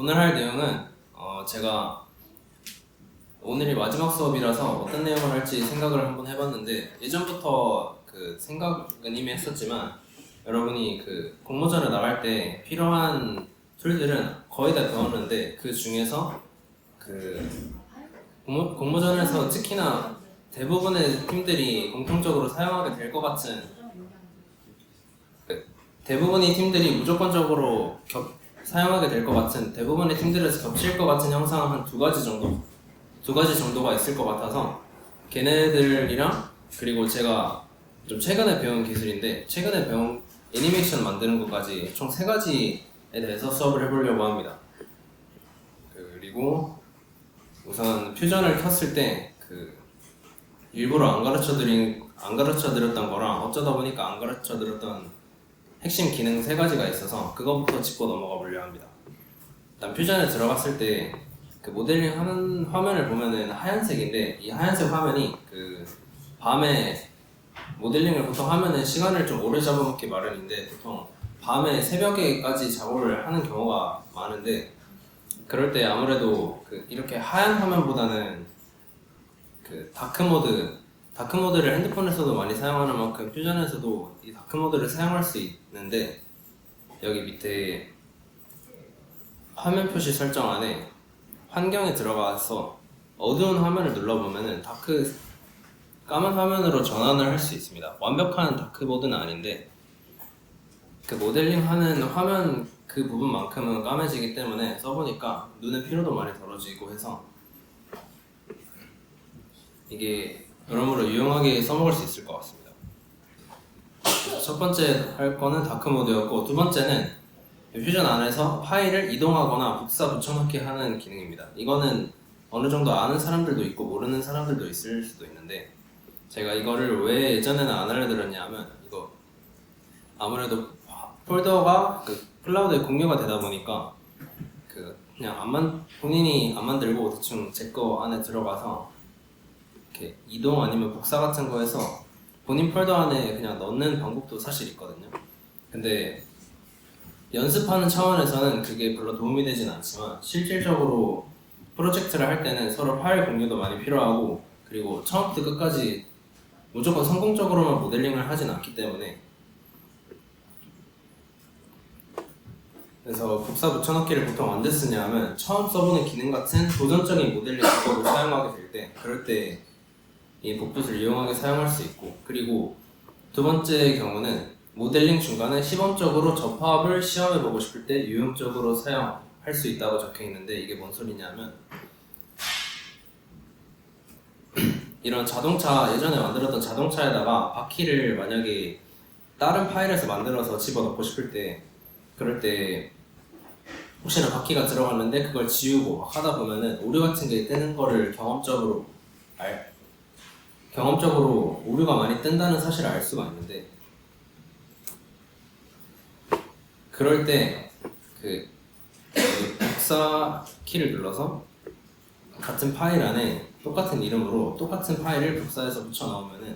오늘 할 내용은 제가 오늘이 마지막 수업이라서 어떤 내용을 할지 생각을 한번 해봤는데, 예전부터 그 생각은 이미 했었지만 여러분이 그 공모전에 나갈 때 필요한 툴들은 거의 다 배웠는데, 그 중에서 그 공모전에서 특히나 대부분의 팀들이 공통적으로 사용하게 될 것 같은, 대부분의 팀들이 무조건적으로 사용하게 될 것 같은, 대부분의 팀들에서 겹칠 것 같은 형상은 한 두 가지 정도가 있을 것 같아서, 걔네들이랑, 그리고 제가 좀 최근에 배운 기술인데, 최근에 배운 애니메이션 만드는 것까지 총 3가지에 대해서 수업을 해보려고 합니다. 그리고 우선 퓨전을 켰을 때 일부러 안 가르쳐드렸던 거랑 어쩌다 보니까 안 가르쳐드렸던 핵심 기능 3가지가 있어서 그거부터 짚고 넘어가 보려 합니다. 일단 퓨전에 들어갔을 때 그 모델링 하는 화면을 보면은 하얀색인데, 이 하얀색 화면이 밤에 모델링을 보통 하면은 시간을 좀 오래 잡아먹기 마련인데, 보통 밤에 새벽에까지 작업을 하는 경우가 많은데, 그럴 때 아무래도 이렇게 하얀 화면보다는 다크모드를 핸드폰에서도 많이 사용하는 만큼 퓨전에서도 이 다크모드를 사용할 수 있는데, 여기 밑에 화면 표시 설정 안에 환경에 들어가서 어두운 화면을 눌러보면은 까만 화면으로 전환을 할 수 있습니다. 완벽한 다크모드는 아닌데, 그 모델링 하는 화면 그 부분만큼은 까매지기 때문에 써보니까 눈의 피로도 많이 덜어지고 해서 이게 여러모로 유용하게 써먹을 수 있을 것 같습니다. 첫 번째 할 거는 다크모드였고, 두 번째는 퓨전 안에서 파일을 이동하거나 복사 붙여넣기 하는 기능입니다. 이거는 어느 정도 아는 사람들도 있고 모르는 사람들도 있을 수도 있는데, 제가 이거를 왜 예전에는 안 알려드렸냐면, 이거 아무래도 폴더가 클라우드에 공유가 되다 보니까 그냥 본인이 안 만들고 대충 제 거 안에 들어가서 이렇게 이동 아니면 복사 같은 거 해서 본인 폴더 안에 그냥 넣는 방법도 사실 있거든요. 근데 연습하는 차원에서는 그게 별로 도움이 되진 않지만, 실질적으로 프로젝트를 할 때는 서로 파일 공유도 많이 필요하고, 그리고 처음부터 끝까지 무조건 성공적으로만 모델링을 하진 않기 때문에, 그래서 복사 붙여넣기를 보통 언제 쓰냐면, 처음 써보는 기능 같은 도전적인 모델링 기법을 사용하게 될 때, 그럴 때 이 복붙을 이용하게 사용할 수 있고, 그리고 두 번째 경우는 모델링 중간에 시범적으로 접합을 시험해보고 싶을 때 유용적으로 사용할 수 있다고 적혀 있는데, 이게 뭔 소리냐면, 이런 예전에 만들었던 자동차에다가 바퀴를 만약에 다른 파일에서 만들어서 집어넣고 싶을 때, 그럴 때 혹시나 바퀴가 들어갔는데 그걸 지우고 막 하다 보면은 오류 같은 게 뜨는 거를 경험적으로 오류가 많이 뜬다는 사실을 알 수가 있는데, 그럴 때 복사 키를 눌러서 같은 파일 안에 똑같은 이름으로 똑같은 파일을 복사해서 붙여 넣으면은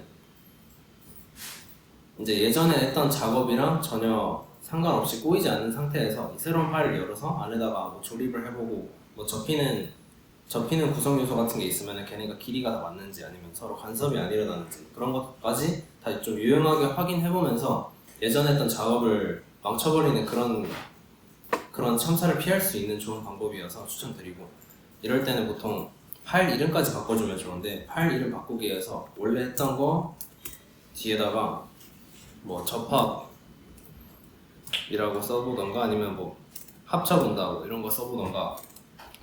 이제 예전에 했던 작업이랑 전혀 상관없이 꼬이지 않는 상태에서 이 새로운 파일을 열어서 안에다가 뭐 조립을 해보고, 뭐 접히는 구성 요소 같은 게 있으면 걔네가 길이가 다 맞는지, 아니면 서로 간섭이 안 일어나는지, 그런 것까지 다 좀 유용하게 확인해보면서 예전에 했던 작업을 망쳐버리는 그런 참사를 피할 수 있는 좋은 방법이어서 추천드리고, 이럴 때는 보통 파일 이름까지 바꿔주면 좋은데, 파일 이름 바꾸기 위해서 원래 했던 거 뒤에다가 뭐 접합이라고 써보던가, 아니면 뭐 합쳐본다고 이런 거 써보던가,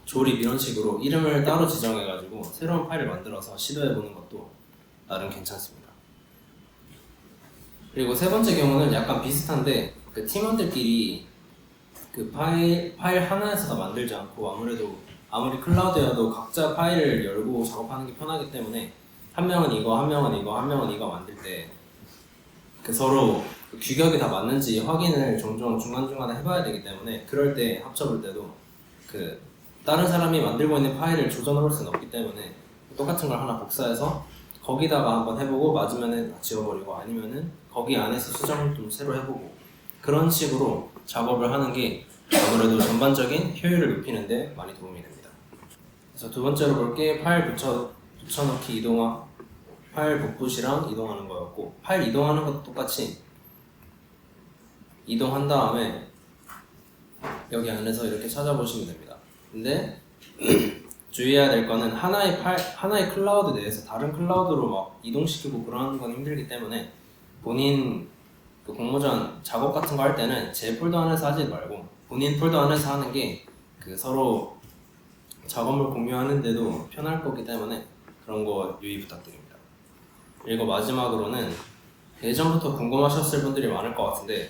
조립 이런 식으로 이름을 따로 지정해가지고 새로운 파일을 만들어서 시도해보는 것도 나름 괜찮습니다. 그리고 세 번째 경우는 약간 비슷한데, 팀원들끼리 파일 하나에서 다 만들지 않고, 아무리 클라우드여도 각자 파일을 열고 작업하는 게 편하기 때문에, 한 명은 이거, 한 명은 이거, 한 명은 이거 만들 때 서로 규격이 다 맞는지 확인을 종종 중간중간에 해봐야 되기 때문에, 그럴 때 합쳐볼 때도 다른 사람이 만들고 있는 파일을 조져놓을 수는 없기 때문에 똑같은 걸 하나 복사해서 거기다가 한번 해보고 맞으면은 지워버리고, 아니면은 거기 안에서 수정을 좀 새로 해보고, 그런 식으로 작업을 하는 게 아무래도 전반적인 효율을 높이는 데 많이 도움이 됩니다. 그래서 두 번째로 볼 게 파일 붙여넣기 이동화, 파일 복붙이랑 이동하는 거였고, 파일 이동하는 것도 똑같이 이동한 다음에 여기 안에서 이렇게 찾아보시면 됩니다. 근데 주의해야 될 거는 하나의 클라우드 내에서 다른 클라우드로 막 이동시키고 그러는 건 힘들기 때문에 본인 그 공모전 작업 같은 거 할 때는 제 폴더 안에서 하지 말고 본인 폴더 안에서 하는 게 그 서로 작업물 공유하는데도 편할 거기 때문에 그런 거 유의 부탁드립니다. 그리고 마지막으로는 예전부터 궁금하셨을 분들이 많을 것 같은데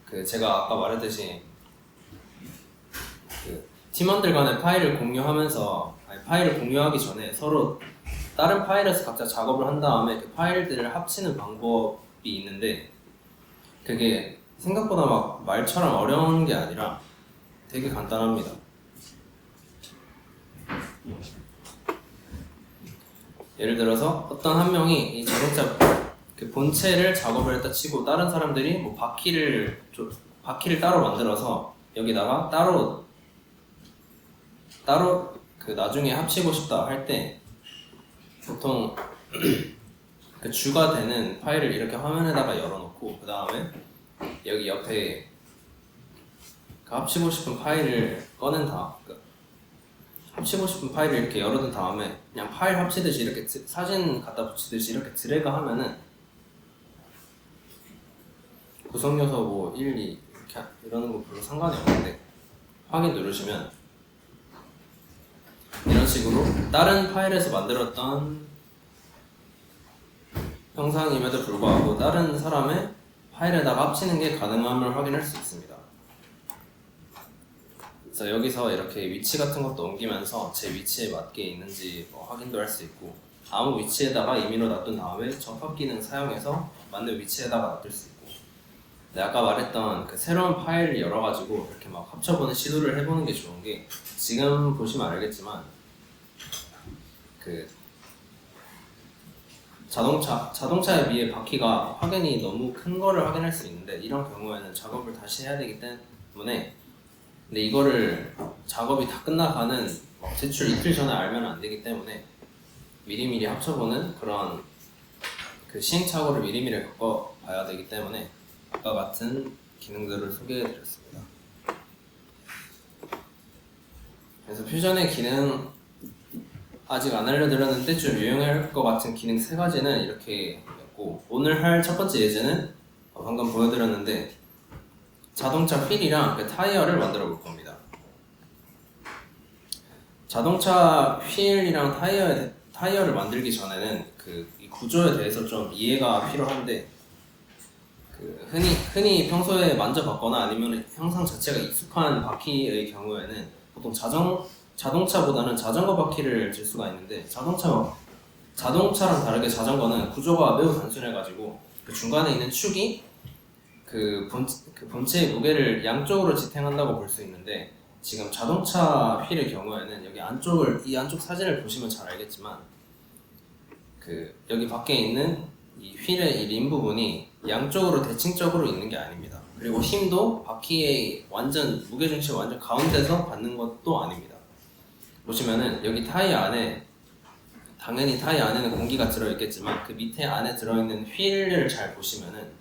그 제가 아까 말했듯이 그 팀원들 간에 파일을 공유하면서 파일을 공유하기 전에 서로 다른 파일에서 각자 작업을 한 다음에 그 파일들을 합치는 방법이 있는데 그게 생각보다 막 말처럼 어려운 게 아니라 되게 간단합니다. 예를 들어서 어떤 한 명이 이 자동차 그 본체를 작업을 했다 치고 다른 사람들이 뭐 바퀴를 따로 만들어서 여기다가 따로 그 나중에 합치고 싶다 할 때 보통 그 주가 되는 파일을 이렇게 화면에다가 열어놓고 그 다음에 여기 옆에 그 합치고 싶은 파일을 합치고 싶은 파일을 이렇게 열어둔 다음에 그냥 파일 합치듯이 이렇게 사진 갖다 붙이듯이 이렇게 드래그 하면은 구성 요소 뭐 1, 2 이렇게 이러는 거 별로 상관이 없는데 확인 누르시면 이런 식으로 다른 파일에서 만들었던 형상임에도 불구하고 다른 사람의 파일에다가 합치는 게 가능함을 확인할 수 있습니다. 그래서 여기서 이렇게 위치 같은 것도 옮기면서 제 위치에 맞게 있는지 확인도 할 수 있고 아무 위치에다가 임의로 놔둔 다음에 접합 기능 사용해서 맞는 위치에다가 놔둘 수 있고 아까 말했던 그 새로운 파일을 열어가지고 이렇게 막 합쳐보는 시도를 해보는 게 좋은 게 지금 보시면 알겠지만 그 자동차에 비해 바퀴가 확연히 너무 큰 거를 확인할 수 있는데 이런 경우에는 작업을 다시 해야 되기 때문에 근데 이거를 작업이 다 끝나가는 제출 이틀 전에 알면 안 되기 때문에 미리미리 합쳐보는 그런 그 시행착오를 미리미리 겪어봐야 되기 때문에 아까 같은 기능들을 소개해드렸습니다. 그래서 퓨전의 기능 아직 안 알려드렸는데 좀 유용할 것 같은 기능 3가지는 이렇게 있고 오늘 할 첫 번째 예제는 방금 보여드렸는데 자동차 휠이랑 그 타이어를 만들어 볼 겁니다. 자동차 휠이랑 타이어를 만들기 전에는 이 구조에 대해서 좀 이해가 필요한데 흔히 평소에 만져봤거나 아니면 형상 자체가 익숙한 바퀴의 경우에는 보통 자동차보다는 자전거 바퀴를 질 수가 있는데 자동차랑 다르게 자전거는 구조가 매우 단순해가지고 그 중간에 있는 축이 그 본체의 무게를 양쪽으로 지탱한다고 볼 수 있는데 지금 자동차 휠의 경우에는 여기 이 안쪽 사진을 보시면 잘 알겠지만 여기 밖에 있는 이 휠의 이 림 부분이 양쪽으로 대칭적으로 있는 게 아닙니다. 그리고 힘도 바퀴의 무게중심 완전 가운데서 받는 것도 아닙니다. 보시면은 여기 당연히 타이 안에는 공기가 들어있겠지만 그 밑에 안에 들어있는 휠을 잘 보시면은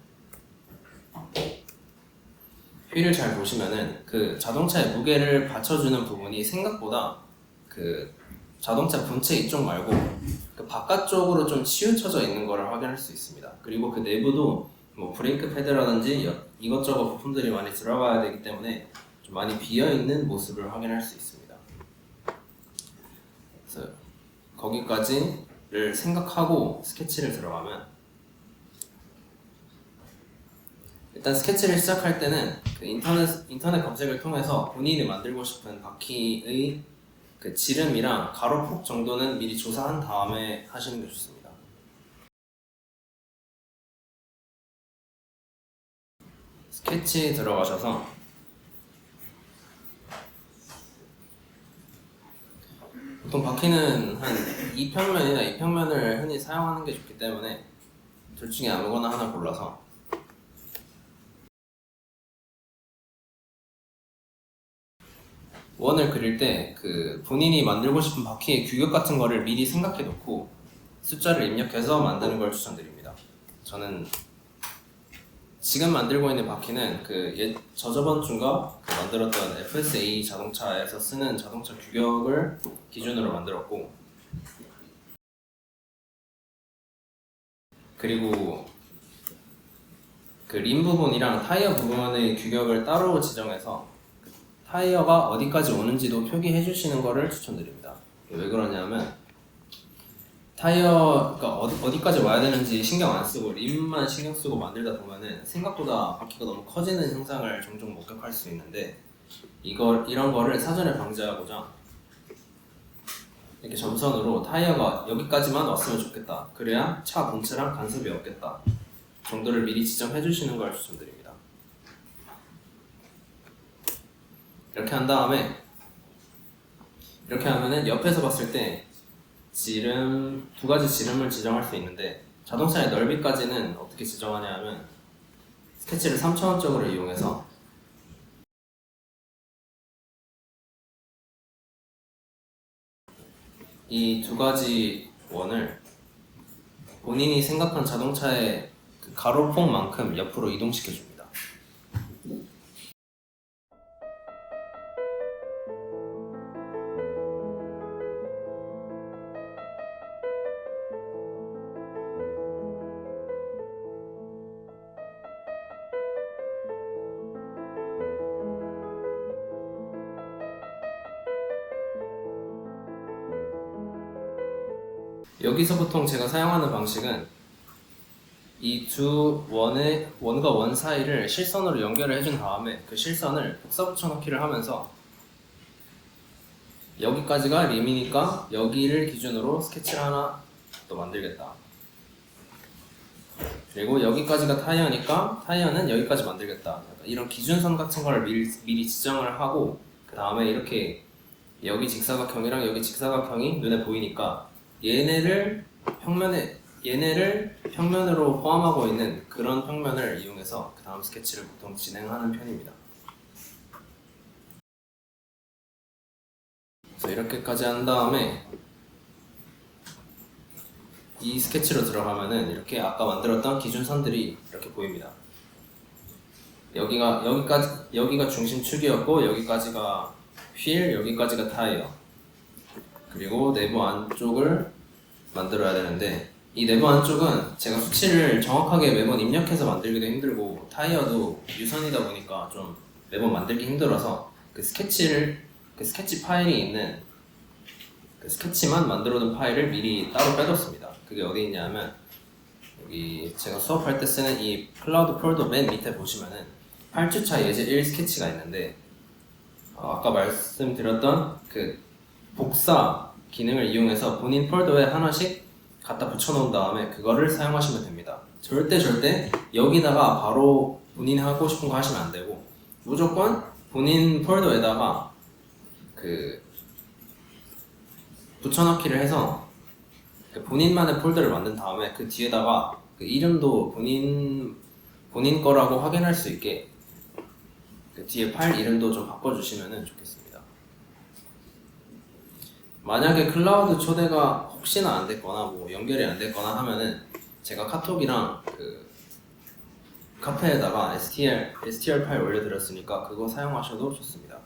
그 자동차의 무게를 받쳐주는 부분이 생각보다 그 자동차 본체 이쪽 말고 그 바깥쪽으로 좀 치우쳐져 있는 것을 확인할 수 있습니다. 그리고 그 내부도 뭐 브레이크 패드라든지 이것저것 부품들이 많이 들어가야 되기 때문에 좀 많이 비어있는 모습을 확인할 수 있습니다. 그래서 거기까지를 생각하고 스케치를 들어가면 일단 스케치를 시작할 때는 그 인터넷 검색을 통해서 본인이 만들고 싶은 바퀴의 그 지름이랑 가로폭 정도는 미리 조사한 다음에 하시는 게 좋습니다. 스케치 들어가셔서 보통 바퀴는 한 2평면이나 2평면을 흔히 사용하는 게 좋기 때문에 둘 중에 아무거나 하나 골라서 원을 그릴 때 그 본인이 만들고 싶은 바퀴의 규격 같은 거를 미리 생각해 놓고 숫자를 입력해서 만드는 걸 추천드립니다. 저는 지금 만들고 있는 바퀴는 저저번 주인가 만들었던 FSA 자동차에서 쓰는 자동차 규격을 기준으로 만들었고, 그리고 그 림 부분이랑 타이어 부분의 규격을 따로 지정해서 타이어가 어디까지 오는지도 표기해 주시는 거를 추천드립니다. 왜 그러냐면 타이어가 어디까지 와야 되는지 신경 안 쓰고 림만 신경 쓰고 만들다 보면은 생각보다 바퀴가 너무 커지는 현상을 종종 목격할 수 있는데, 이런 거를 사전에 방지하고자 이렇게 점선으로 타이어가 여기까지만 왔으면 좋겠다, 그래야 차 본체랑 간섭이 없겠다 정도를 미리 지정해 주시는 걸 추천드립니다. 이렇게 한 다음에 이렇게 하면은 옆에서 봤을 때 두 가지 지름을 지정할 수 있는데, 자동차의 넓이까지는 어떻게 지정하냐 하면 스케치를 3차원적으로 이용해서 이 두 가지 원을 본인이 생각한 자동차의 그 가로폭만큼 옆으로 이동시켜 줍니다. 여기서 보통 제가 사용하는 방식은 이 두 원과 원 사이를 실선으로 연결을 해준 다음에 그 실선을 복사 붙여넣기를 하면서 여기까지가 림이니까 여기를 기준으로 스케치를 하나 또 만들겠다, 그리고 여기까지가 타이어니까 타이어는 여기까지 만들겠다, 이런 기준선 같은 걸 미리 지정을 하고, 그 다음에 이렇게 여기 직사각형이랑 여기 직사각형이 눈에 보이니까 얘네를 평면으로 포함하고 있는 그런 평면을 이용해서 그 다음 스케치를 보통 진행하는 편입니다. 그래서 이렇게까지 한 다음에 이 스케치로 들어가면은 이렇게 아까 만들었던 기준선들이 이렇게 보입니다. 여기가 중심축이었고, 여기까지가 휠, 여기까지가 타이어, 그리고 내부 안쪽을 만들어야 되는데, 이 내부 안쪽은 제가 수치를 정확하게 매번 입력해서 만들기도 힘들고 타이어도 유선이다 보니까 좀 매번 만들기 힘들어서 그 스케치 파일이 있는 그 스케치만 만들어둔 파일을 미리 따로 빼뒀습니다. 그게 어디 있냐면 여기 제가 수업할 때 쓰는 이 클라우드 폴더 맨 밑에 보시면은 8주차 예제 1 스케치가 있는데, 아까 말씀드렸던 그 복사 기능을 이용해서 본인 폴더에 하나씩 갖다 붙여놓은 다음에 그거를 사용하시면 됩니다. 절대 여기다가 바로 본인이 하고 싶은 거 하시면 안 되고, 무조건 본인 폴더에다가 그 붙여넣기를 해서 본인만의 폴더를 만든 다음에 그 뒤에다가 그 이름도 본인 거라고 확인할 수 있게 그 뒤에 파일 이름도 좀 바꿔주시면 좋겠습니다. 만약에 클라우드 초대가 혹시나 안 됐거나 뭐 연결이 안 됐거나 하면은 제가 카톡이랑 그 카페에다가 STR 파일 올려드렸으니까 그거 사용하셔도 좋습니다.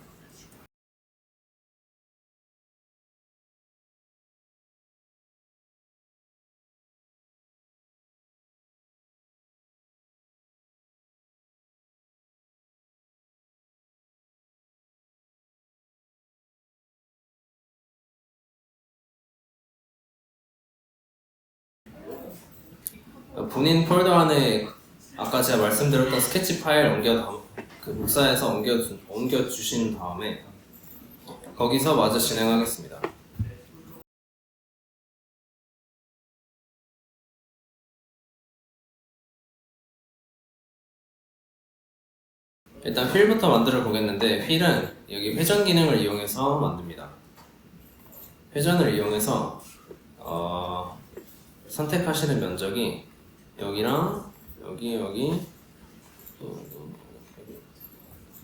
본인 폴더 안에 아까 제가 말씀드렸던 스케치 파일 복사해서 옮겨주신 다음에 거기서 마저 진행하겠습니다. 일단 휠부터 만들어 보겠는데, 휠은 여기 회전 기능을 이용해서 만듭니다. 회전을 이용해서 선택하시는 면적이 여기랑 여기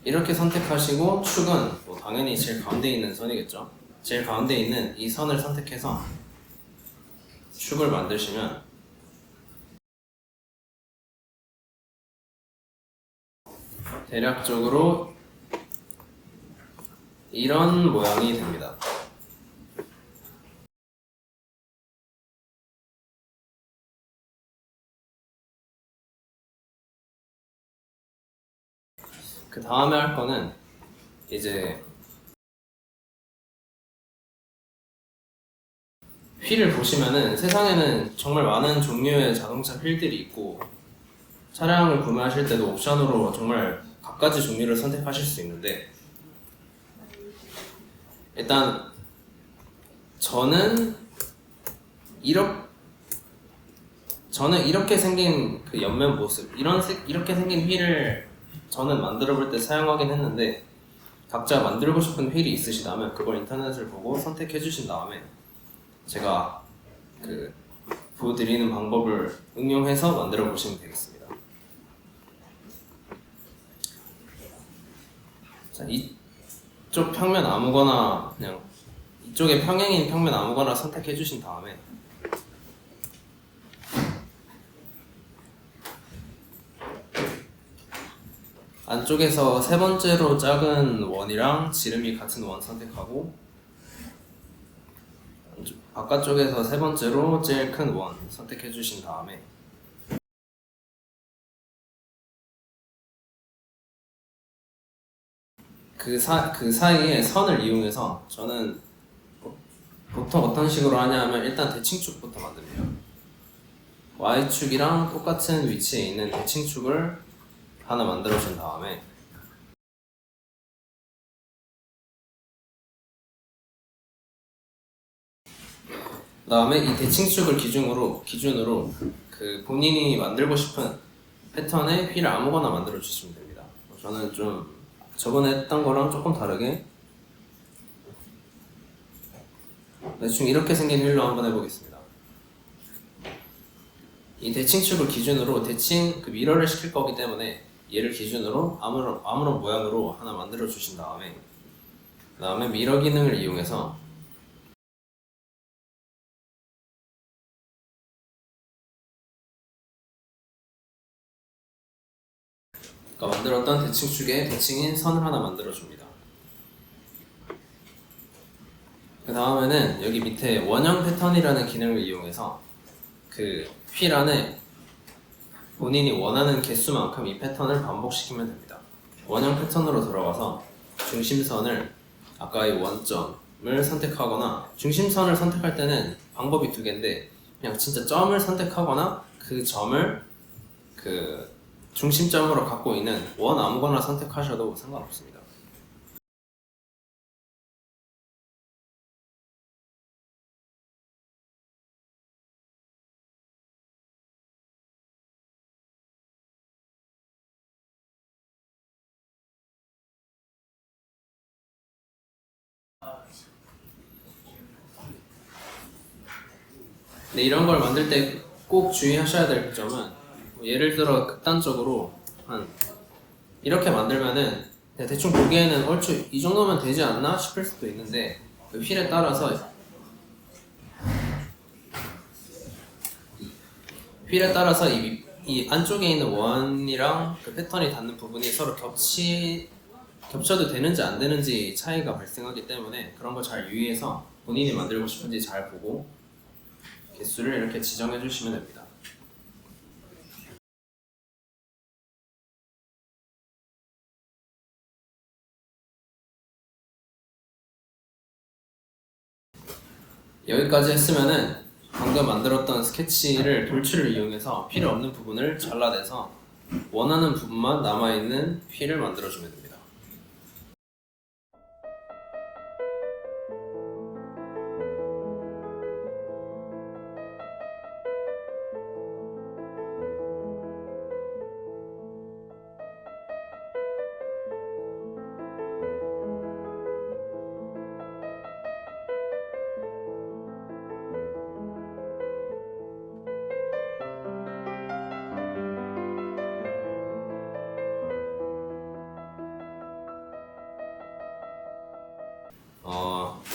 이렇게 선택하시고 축은 뭐 당연히 제일 가운데 있는 선이겠죠. 제일 가운데 있는 이 선을 선택해서 축을 만드시면 대략적으로 이런 모양이 됩니다. 그 다음에 할 거는 이제 휠을 보시면은 세상에는 정말 많은 종류의 자동차 휠들이 있고 차량을 구매하실 때도 옵션으로 정말 갖가지 종류를 선택하실 수 있는데 일단 저는 이렇게 생긴 그 옆면 모습 이렇게 생긴 휠을 저는 만들어 볼 때 사용하긴 했는데 각자 만들고 싶은 휠이 있으시다면 그걸 인터넷을 보고 선택해 주신 다음에 제가 그 보여드리는 방법을 응용해서 만들어 보시면 되겠습니다. 자, 이쪽 평면 아무거나 그냥 이쪽에 평행인 평면 아무거나 선택해 주신 다음에 안쪽에서 세 번째로 작은 원이랑 지름이 같은 원 선택하고 바깥쪽에서 세 번째로 제일 큰 원 선택해 주신 다음에 그 사이에 선을 이용해서 저는 보통 어떤 식으로 하냐면 일단 대칭축부터 만듭니다. Y축이랑 똑같은 위치에 있는 대칭축을 하나 만들어 준 다음에 그 다음에 이 대칭축을 기준으로 그 본인이 만들고 싶은 패턴의 휠을 아무거나 만들어 주시면 됩니다. 저는 좀 저번에 했던 거랑 조금 다르게 대충 이렇게 생긴 휠로 한번 해보겠습니다. 이 대칭축을 기준으로 대칭 그 미러를 시킬 거기 때문에 얘를 기준으로 아무런 모양으로 하나 만들어 주신 다음에 그 다음에 미러 기능을 이용해서 만들었던 대칭축에 대칭인 선을 하나 만들어 줍니다. 그 다음에는 여기 밑에 원형 패턴이라는 기능을 이용해서 그 휠 안에 본인이 원하는 개수만큼 이 패턴을 반복시키면 됩니다. 원형 패턴으로 들어가서 중심선을 아까의 원점을 선택하거나 중심선을 선택할 때는 방법이 두 개인데 그냥 진짜 점을 선택하거나 그 점을 그 중심점으로 갖고 있는 원 아무거나 선택하셔도 상관없습니다. 근데 이런 걸 만들 때 꼭 주의하셔야 될 점은 예를 들어 극단적으로 한 이렇게 만들면은 대충 보기에는 얼추 이 정도면 되지 않나 싶을 수도 있는데 그 휠에 따라서 이 안쪽에 있는 원이랑 그 패턴이 닿는 부분이 서로 겹쳐도 되는지 안 되는지 차이가 발생하기 때문에 그런 거 잘 유의해서 본인이 만들고 싶은지 잘 보고 개수를 이렇게 지정해 주시면 됩니다. 여기까지 했으면은 방금 만들었던 스케치를 돌출을 이용해서 필요 없는 부분을 잘라내서 원하는 부분만 남아있는 휠을 만들어주면 됩니다.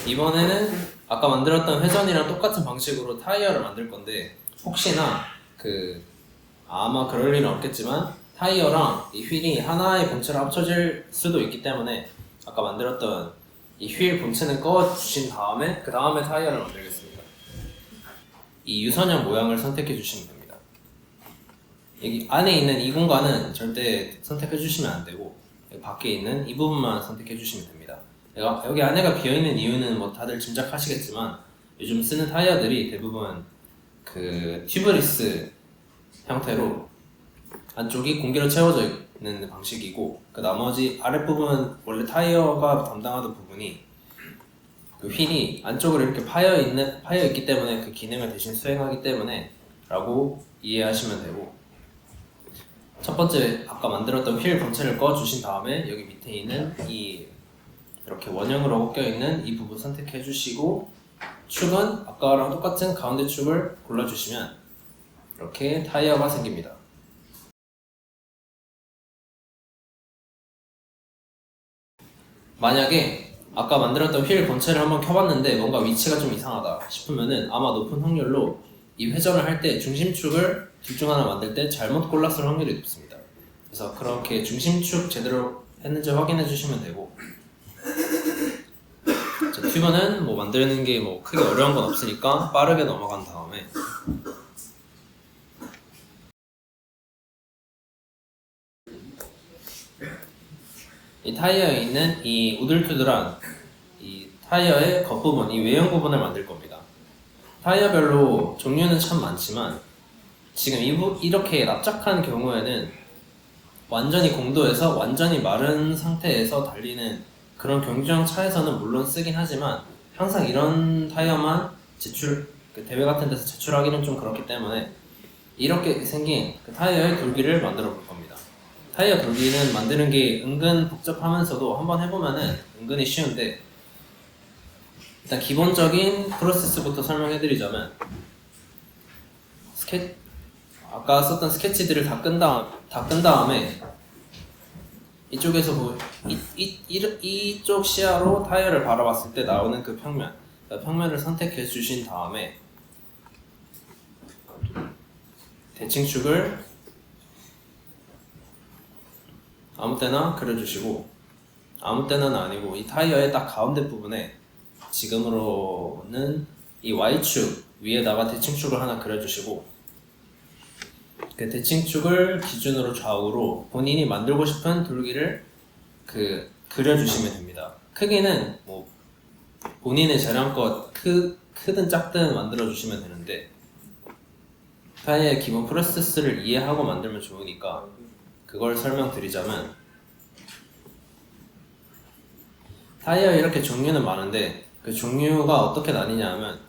이번에는 아까 만들었던 회전이랑 똑같은 방식으로 타이어를 만들 건데 혹시나 아마 그럴 일은 없겠지만 타이어랑 이 휠이 하나의 본체로 합쳐질 수도 있기 때문에 아까 만들었던 이 휠 본체는 꺼주신 다음에 그 다음에 타이어를 만들겠습니다. 이 유선형 모양을 선택해 주시면 됩니다. 여기 안에 있는 이 공간은 절대 선택해 주시면 안 되고 여기 밖에 있는 이 부분만 선택해 주시면 됩니다. 여기 안에가 비어있는 이유는 뭐 다들 짐작하시겠지만 요즘 쓰는 타이어들이 대부분 그 튜브리스 형태로 안쪽이 공기로 채워져 있는 방식이고 그 나머지 아랫부분 원래 타이어가 담당하던 부분이 그 휠이 안쪽으로 이렇게 파여 있기 때문에 그 기능을 대신 수행하기 때문에 라고 이해하시면 되고 첫 번째 아까 만들었던 휠 본체를 꺼 주신 다음에 여기 밑에 있는 이 이렇게 원형으로 꺾여 있는 이 부분 선택해 주시고 축은 아까랑 똑같은 가운데 축을 골라 주시면 이렇게 타이어가 생깁니다. 만약에 아까 만들었던 휠 본체를 한번 켜봤는데 뭔가 위치가 좀 이상하다 싶으면은 아마 높은 확률로 이 회전을 할 때 중심축을 둘 중 하나 만들 때 잘못 골랐을 확률이 높습니다. 그래서 그렇게 중심축 제대로 했는지 확인해 주시면 되고 튜브는 뭐 만드는 게 뭐 크게 어려운 건 없으니까 빠르게 넘어간 다음에 이 타이어에 있는 이 우들투들한 이 타이어의 겉부분, 이 외형 부분을 만들 겁니다. 타이어별로 종류는 참 많지만 지금 이렇게 납작한 경우에는 완전히 공도에서 완전히 마른 상태에서 달리는 그런 경주형 차에서는 물론 쓰긴 하지만 항상 이런 타이어만 대회 같은 데서 제출하기는 좀 그렇기 때문에 이렇게 생긴 그 타이어의 돌기를 만들어 볼 겁니다. 타이어 돌기는 만드는 게 은근 복잡하면서도 한번 해보면은 은근히 쉬운데 일단 기본적인 프로세스부터 설명해 드리자면 아까 썼던 스케치들을 다 끈 다음에 이쪽에서 이쪽 시야로 타이어를 바라봤을 때 나오는 그 평면을 선택해 주신 다음에 대칭축을 아무 때나 그려주시고 아무 때는 아니고 이 타이어의 딱 가운데 부분에 지금으로는 이 Y축 위에다가 대칭축을 하나 그려주시고 그 대칭축을 기준으로 좌우로 본인이 만들고 싶은 돌기를 그려주시면 됩니다. 크기는 뭐 본인의 재량껏 크든 작든 만들어주시면 되는데 타이어의 기본 프로세스를 이해하고 만들면 좋으니까 그걸 설명드리자면 타이어에 이렇게 종류는 많은데 그 종류가 어떻게 나뉘냐 하면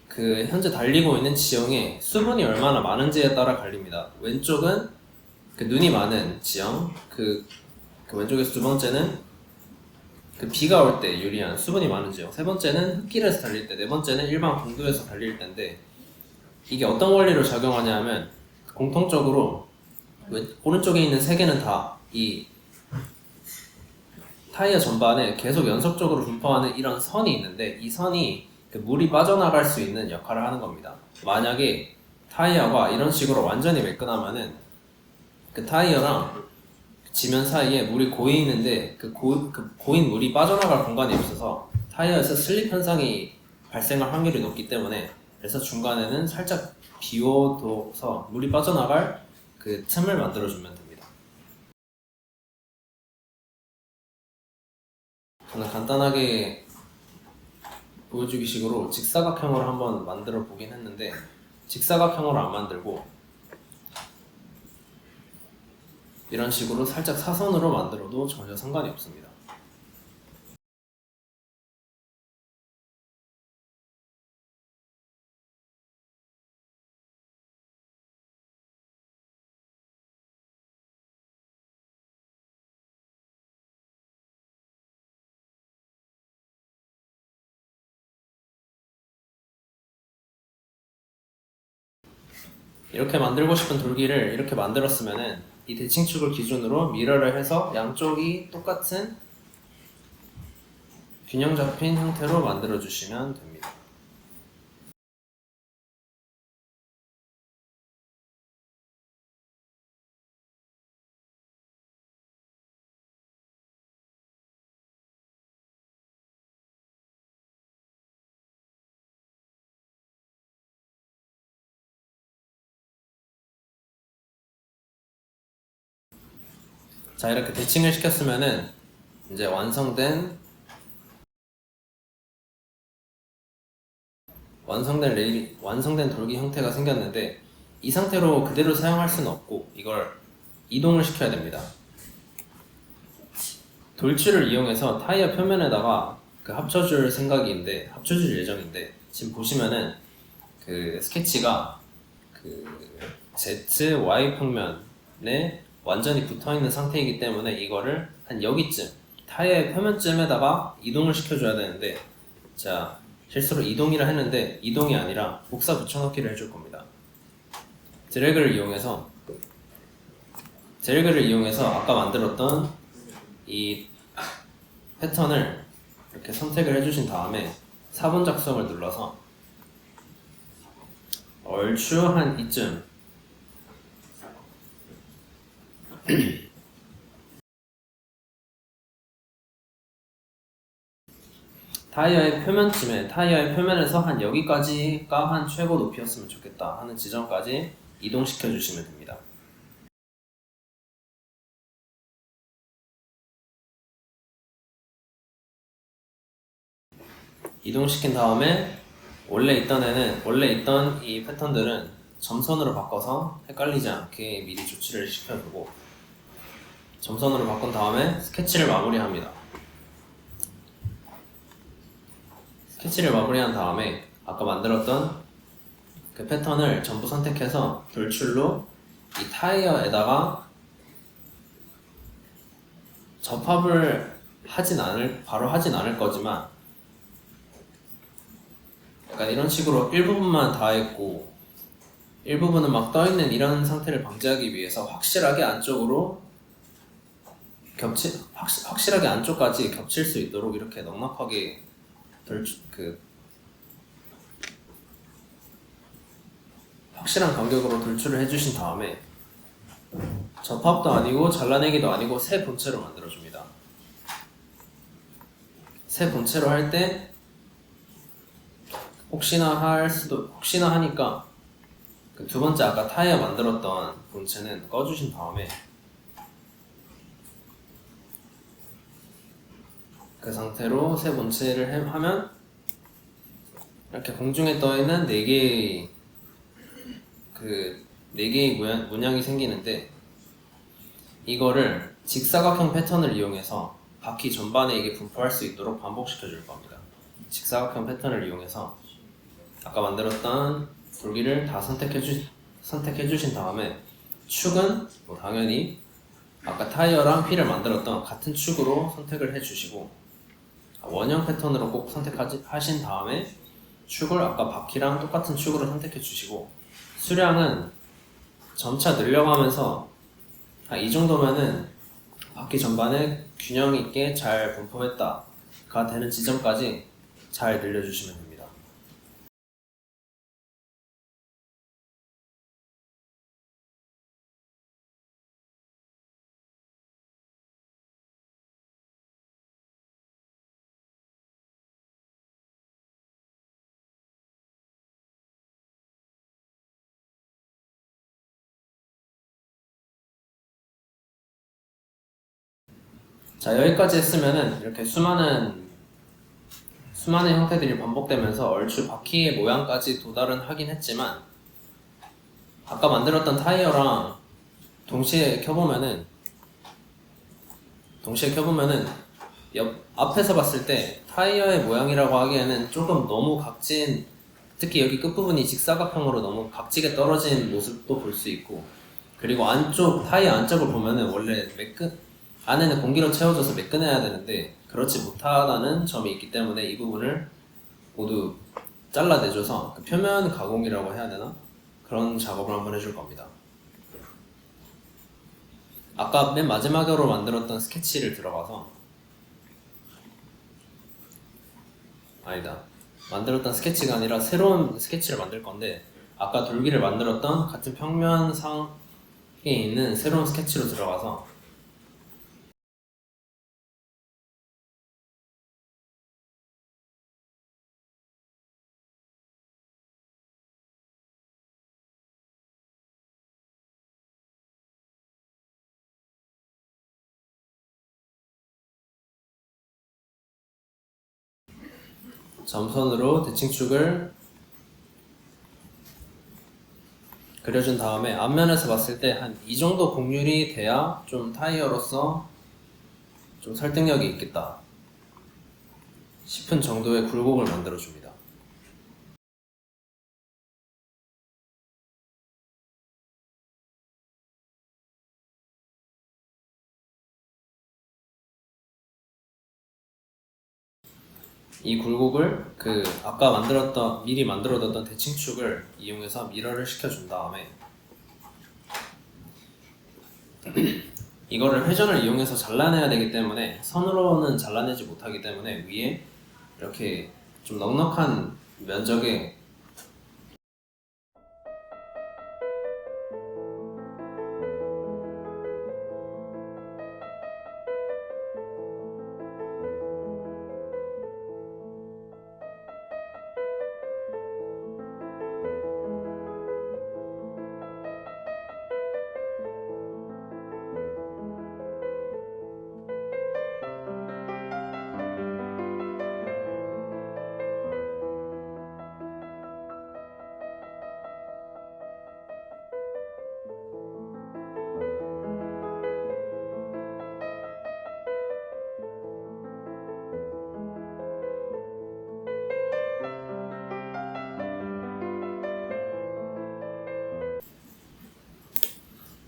그 현재 달리고 있는 지형에 수분이 얼마나 많은지에 따라 갈립니다. 왼쪽은 그 눈이 많은 지형, 그 왼쪽에서 두 번째는 그 비가 올 때 유리한 수분이 많은 지형, 세 번째는 흙길에서 달릴 때, 네 번째는 일반 공도에서 달릴 때인데 이게 어떤 원리로 작용하냐 하면 공통적으로 오른쪽에 있는 세 개는 다 이 타이어 전반에 계속 연속적으로 분포하는 이런 선이 있는데 이 선이 그 물이 빠져나갈 수 있는 역할을 하는 겁니다. 만약에 타이어가 이런 식으로 완전히 매끈하면은 그 타이어랑 지면 사이에 물이 고이는데 그 고인 물이 빠져나갈 공간이 없어서 타이어에서 슬립 현상이 발생할 확률이 높기 때문에 그래서 중간에는 살짝 비워둬서 물이 빠져나갈 그 틈을 만들어주면 됩니다. 저는 간단하게 보여주기 식으로 직사각형으로 한번 만들어 보긴 했는데 직사각형으로 안 만들고 이런 식으로 살짝 사선으로 만들어도 전혀 상관이 없습니다. 이렇게 만들고 싶은 돌기를 이렇게 만들었으면은 이 대칭축을 기준으로 미러를 해서 양쪽이 똑같은 균형 잡힌 형태로 만들어 주시면 됩니다. 자, 이렇게 대칭을 시켰으면은 이제 완성된 돌기 형태가 생겼는데, 이 상태로 그대로 사용할 수는 없고 이걸 이동을 시켜야 됩니다. 돌출을 이용해서 타이어 표면에다가 합쳐줄 예정인데, 지금 보시면은 그 스케치가 Z, Y 평면에 완전히 붙어있는 상태이기 때문에 이거를 한 여기쯤, 타이어의 표면쯤에다가 이동을 시켜줘야 되는데, 자, 실수로 이동이라 했는데 이동이 아니라 복사 붙여넣기를 해줄 겁니다. 드래그를 이용해서 아까 만들었던 이 패턴을 이렇게 선택을 해주신 다음에 4번 작성을 눌러서 얼추 한 이쯤 타이어의 표면에서 한 여기까지가 한 최고 높이였으면 좋겠다 하는 지점까지 이동시켜 주시면 됩니다. 이동시킨 다음에 원래 있던 이 패턴들은 점선으로 바꿔서 헷갈리지 않게 미리 조치를 시켜주고, 점선으로 바꾼 다음에 스케치를 마무리합니다. 스케치를 마무리한 다음에 아까 만들었던 그 패턴을 전부 선택해서 돌출로 이 타이어에다가 접합을 바로 하진 않을 거지만, 약간 이런 식으로 일부분만 다 했고 일부분은 막 떠있는 이런 상태를 방지하기 위해서 확실하게 안쪽까지 겹칠 수 있도록 이렇게 넉넉하게 확실한 간격으로 돌출을 해주신 다음에, 접합도 아니고 잘라내기도 아니고 새 본체로 만들어줍니다. 새 본체로 할 때 혹시나 하니까 그 두 번째 아까 타이어 만들었던 본체는 꺼주신 다음에 그 상태로 새 본체를 하면 이렇게 공중에 떠있는 4개의 문양이 생기는데, 이거를 직사각형 패턴을 이용해서 바퀴 전반에 이게 분포할 수 있도록 반복시켜 줄 겁니다. 직사각형 패턴을 이용해서 아까 만들었던 돌기를 다 선택해 주신 다음에 축은 당연히 아까 타이어랑 휠을 만들었던 같은 축으로 선택을 해 주시고, 원형 패턴으로 꼭 선택하신 다음에 축을 아까 바퀴랑 똑같은 축으로 선택해 주시고, 수량은 점차 늘려가면서 이 정도면은 바퀴 전반에 균형 있게 잘 분포했다가 되는 지점까지 잘 늘려주시면 됩니다. 자, 여기까지 했으면은 이렇게 수많은 형태들이 반복되면서 얼추 바퀴의 모양까지 도달은 하긴 했지만, 아까 만들었던 타이어랑 동시에 켜보면은 앞에서 봤을 때 타이어의 모양이라고 하기에는 조금 너무 각진, 특히 여기 끝부분이 직사각형으로 너무 각지게 떨어진 모습도 볼 수 있고, 그리고 타이어 안쪽을 보면은 원래 안에는 공기로 채워져서 매끈해야 되는데 그렇지 못하다는 점이 있기 때문에 이 부분을 모두 잘라내줘서 표면 가공이라고 해야 되나? 그런 작업을 한번 해줄 겁니다. 아까 맨 마지막으로 만들었던 스케치를 들어가서 아니다. 만들었던 스케치가 아니라 새로운 스케치를 만들 건데 아까 돌기를 만들었던 같은 평면상에 있는 새로운 스케치로 들어가서 점선으로 대칭축을 그려준 다음에 앞면에서 봤을 때 한 이 정도 곡률이 돼야 좀 타이어로서 좀 설득력이 있겠다 싶은 정도의 굴곡을 만들어줍니다. 이 굴곡을 아까 미리 만들어뒀던 대칭축을 이용해서 미러를 시켜준 다음에 이거를 회전을 이용해서 잘라내야 되기 때문에 선으로는 잘라내지 못하기 때문에 위에 이렇게 좀 넉넉한 면적의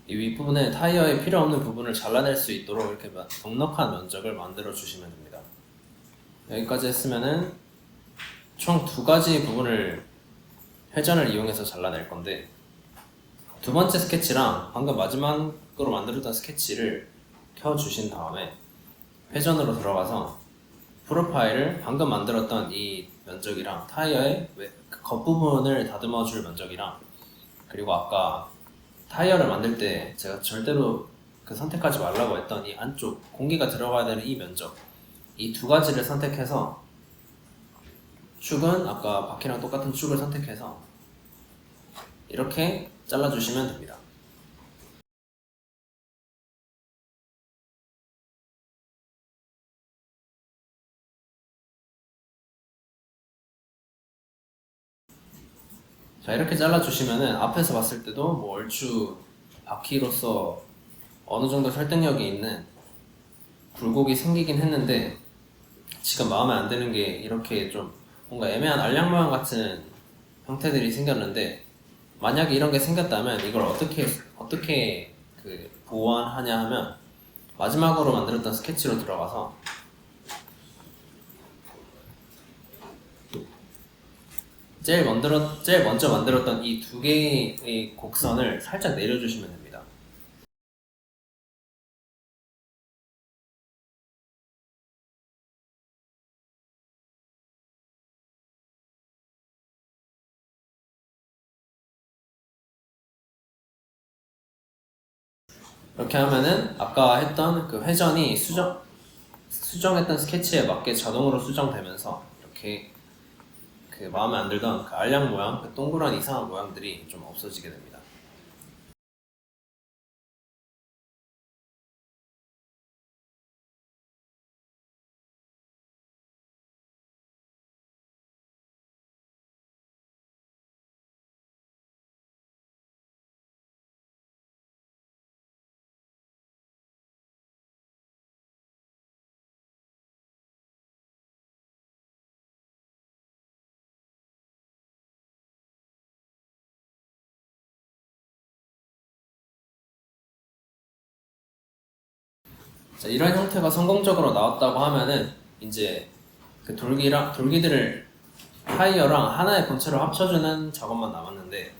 이 윗부분에 타이어에 필요 없는 부분을 잘라낼 수 있도록 이렇게 넉넉한 면적을 만들어 주시면 됩니다. 여기까지 했으면은 총 두 가지 부분을 회전을 이용해서 잘라낼 건데 두 번째 스케치랑 방금 마지막으로 만들었던 스케치를 켜주신 다음에 회전으로 들어가서 프로파일을 방금 만들었던 이 면적이랑 타이어의 겉부분을 다듬어 줄 면적이랑 그리고 아까 타이어를 만들 때 제가 절대로 선택하지 말라고 했던 이 안쪽 공기가 들어가야 되는 이 면적 이 두 가지를 선택해서 축은 아까 바퀴랑 똑같은 축을 선택해서 이렇게 잘라주시면 됩니다. 자, 이렇게 잘라주시면은 앞에서 봤을 때도 뭐 얼추 바퀴로서 어느 정도 설득력이 있는 굴곡이 생기긴 했는데 지금 마음에 안 드는 게 이렇게 좀 뭔가 애매한 알약 모양 같은 형태들이 생겼는데 만약에 이런 게 생겼다면 이걸 어떻게 보완하냐 하면 마지막으로 만들었던 스케치로 들어가서 제일 먼저 만들었던 이 두 개의 곡선을 살짝 내려주시면 됩니다. 이렇게 하면은 아까 했던 그 회전이 수정했던 스케치에 맞게 자동으로 수정되면서 이렇게 마음에 안 들던 알약 모양, 동그란 이상한 모양들이 좀 없어지게 됩니다. 자, 이런 형태가 성공적으로 나왔다고 하면은 이제 돌기들을 타이어랑 하나의 본체로 합쳐주는 작업만 남았는데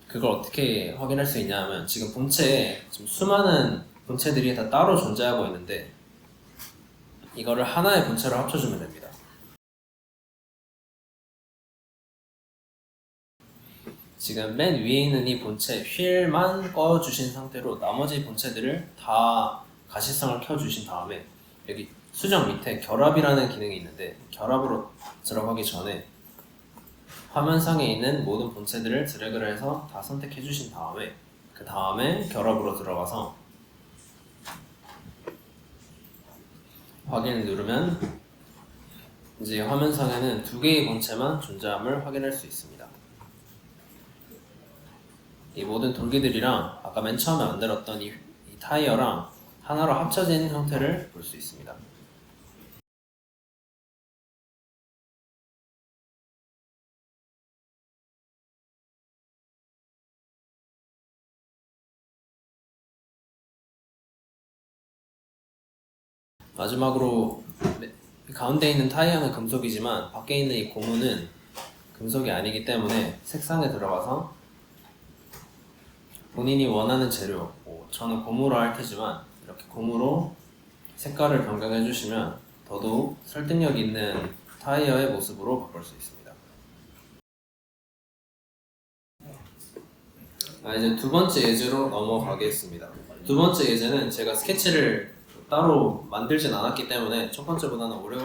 그걸 어떻게 확인할 수 있냐 하면 지금 본체에 지금 수많은 본체들이 다 따로 존재하고 있는데 이거를 하나의 본체로 합쳐주면 됩니다. 지금 맨 위에 있는 이 본체 휠만 꺼주신 상태로 나머지 본체들을 다 가시성을 켜주신 다음에 여기 수정 밑에 결합이라는 기능이 있는데 결합으로 들어가기 전에 화면상에 있는 모든 본체들을 드래그를 해서 다 선택해 주신 다음에 그 다음에 결합으로 들어가서 확인을 누르면 이제 화면상에는 두 개의 본체만 존재함을 확인할 수 있습니다. 이 모든 돌기들이랑 아까 맨 처음에 만들었던 이 타이어랑 하나로 합쳐진 형태를 볼 수 있습니다. 마지막으로 가운데 있는 타이어는 금속이지만 밖에 있는 이 고무는 금속이 아니기 때문에 색상에 들어가서 본인이 원하는 재료, 저는 고무로 할 테지만 이렇게 고무로 색깔을 변경해 주시면 더더욱 설득력 있는 타이어의 모습으로 바꿀 수 있습니다. 이제 두 번째 예제로 넘어가겠습니다. 두 번째 예제는 제가 스케치를 따로 만들진 않았기 때문에 첫 번째보다는 오래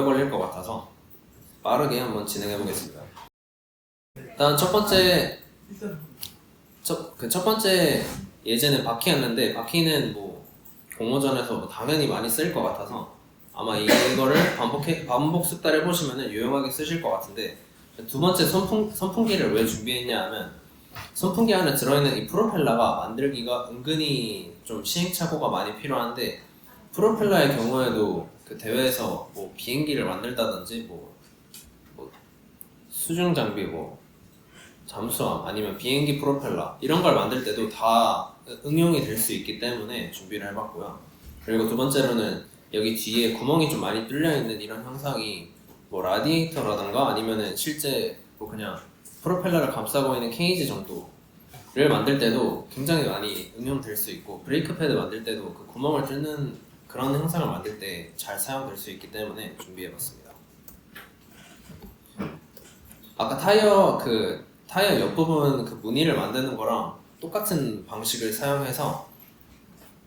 걸릴 것 같아서 빠르게 한번 진행해 보겠습니다. 일단 첫 번째 예제는 바퀴였는데 바퀴는 뭐 공모전에서 당연히 많이 쓸 것 같아서 아마 이거를 반복 숙달해 보시면 유용하게 쓰실 것 같은데 두 번째 선풍기를 왜 준비했냐 하면 선풍기 안에 들어있는 이 프로펠러가 만들기가 은근히 좀 시행착오가 많이 필요한데 프로펠러의 경우에도 그 대회에서 뭐 비행기를 만들다든지 뭐 수중 장비 잠수함 아니면 비행기 프로펠러 이런 걸 만들 때도 다 응용이 될 수 있기 때문에 준비를 해봤고요. 그리고 두 번째로는 여기 뒤에 구멍이 좀 많이 뚫려 있는 이런 형상이 뭐 라디에이터라던가 아니면은 실제 뭐 그냥 프로펠러를 감싸고 있는 케이지 정도를 만들 때도 굉장히 많이 응용될 수 있고 브레이크 패드 만들 때도 그 구멍을 뚫는 그런 형상을 만들 때 잘 사용될 수 있기 때문에 준비해봤습니다. 아까 타이어 옆부분 그 무늬를 만드는 거랑 똑같은 방식을 사용해서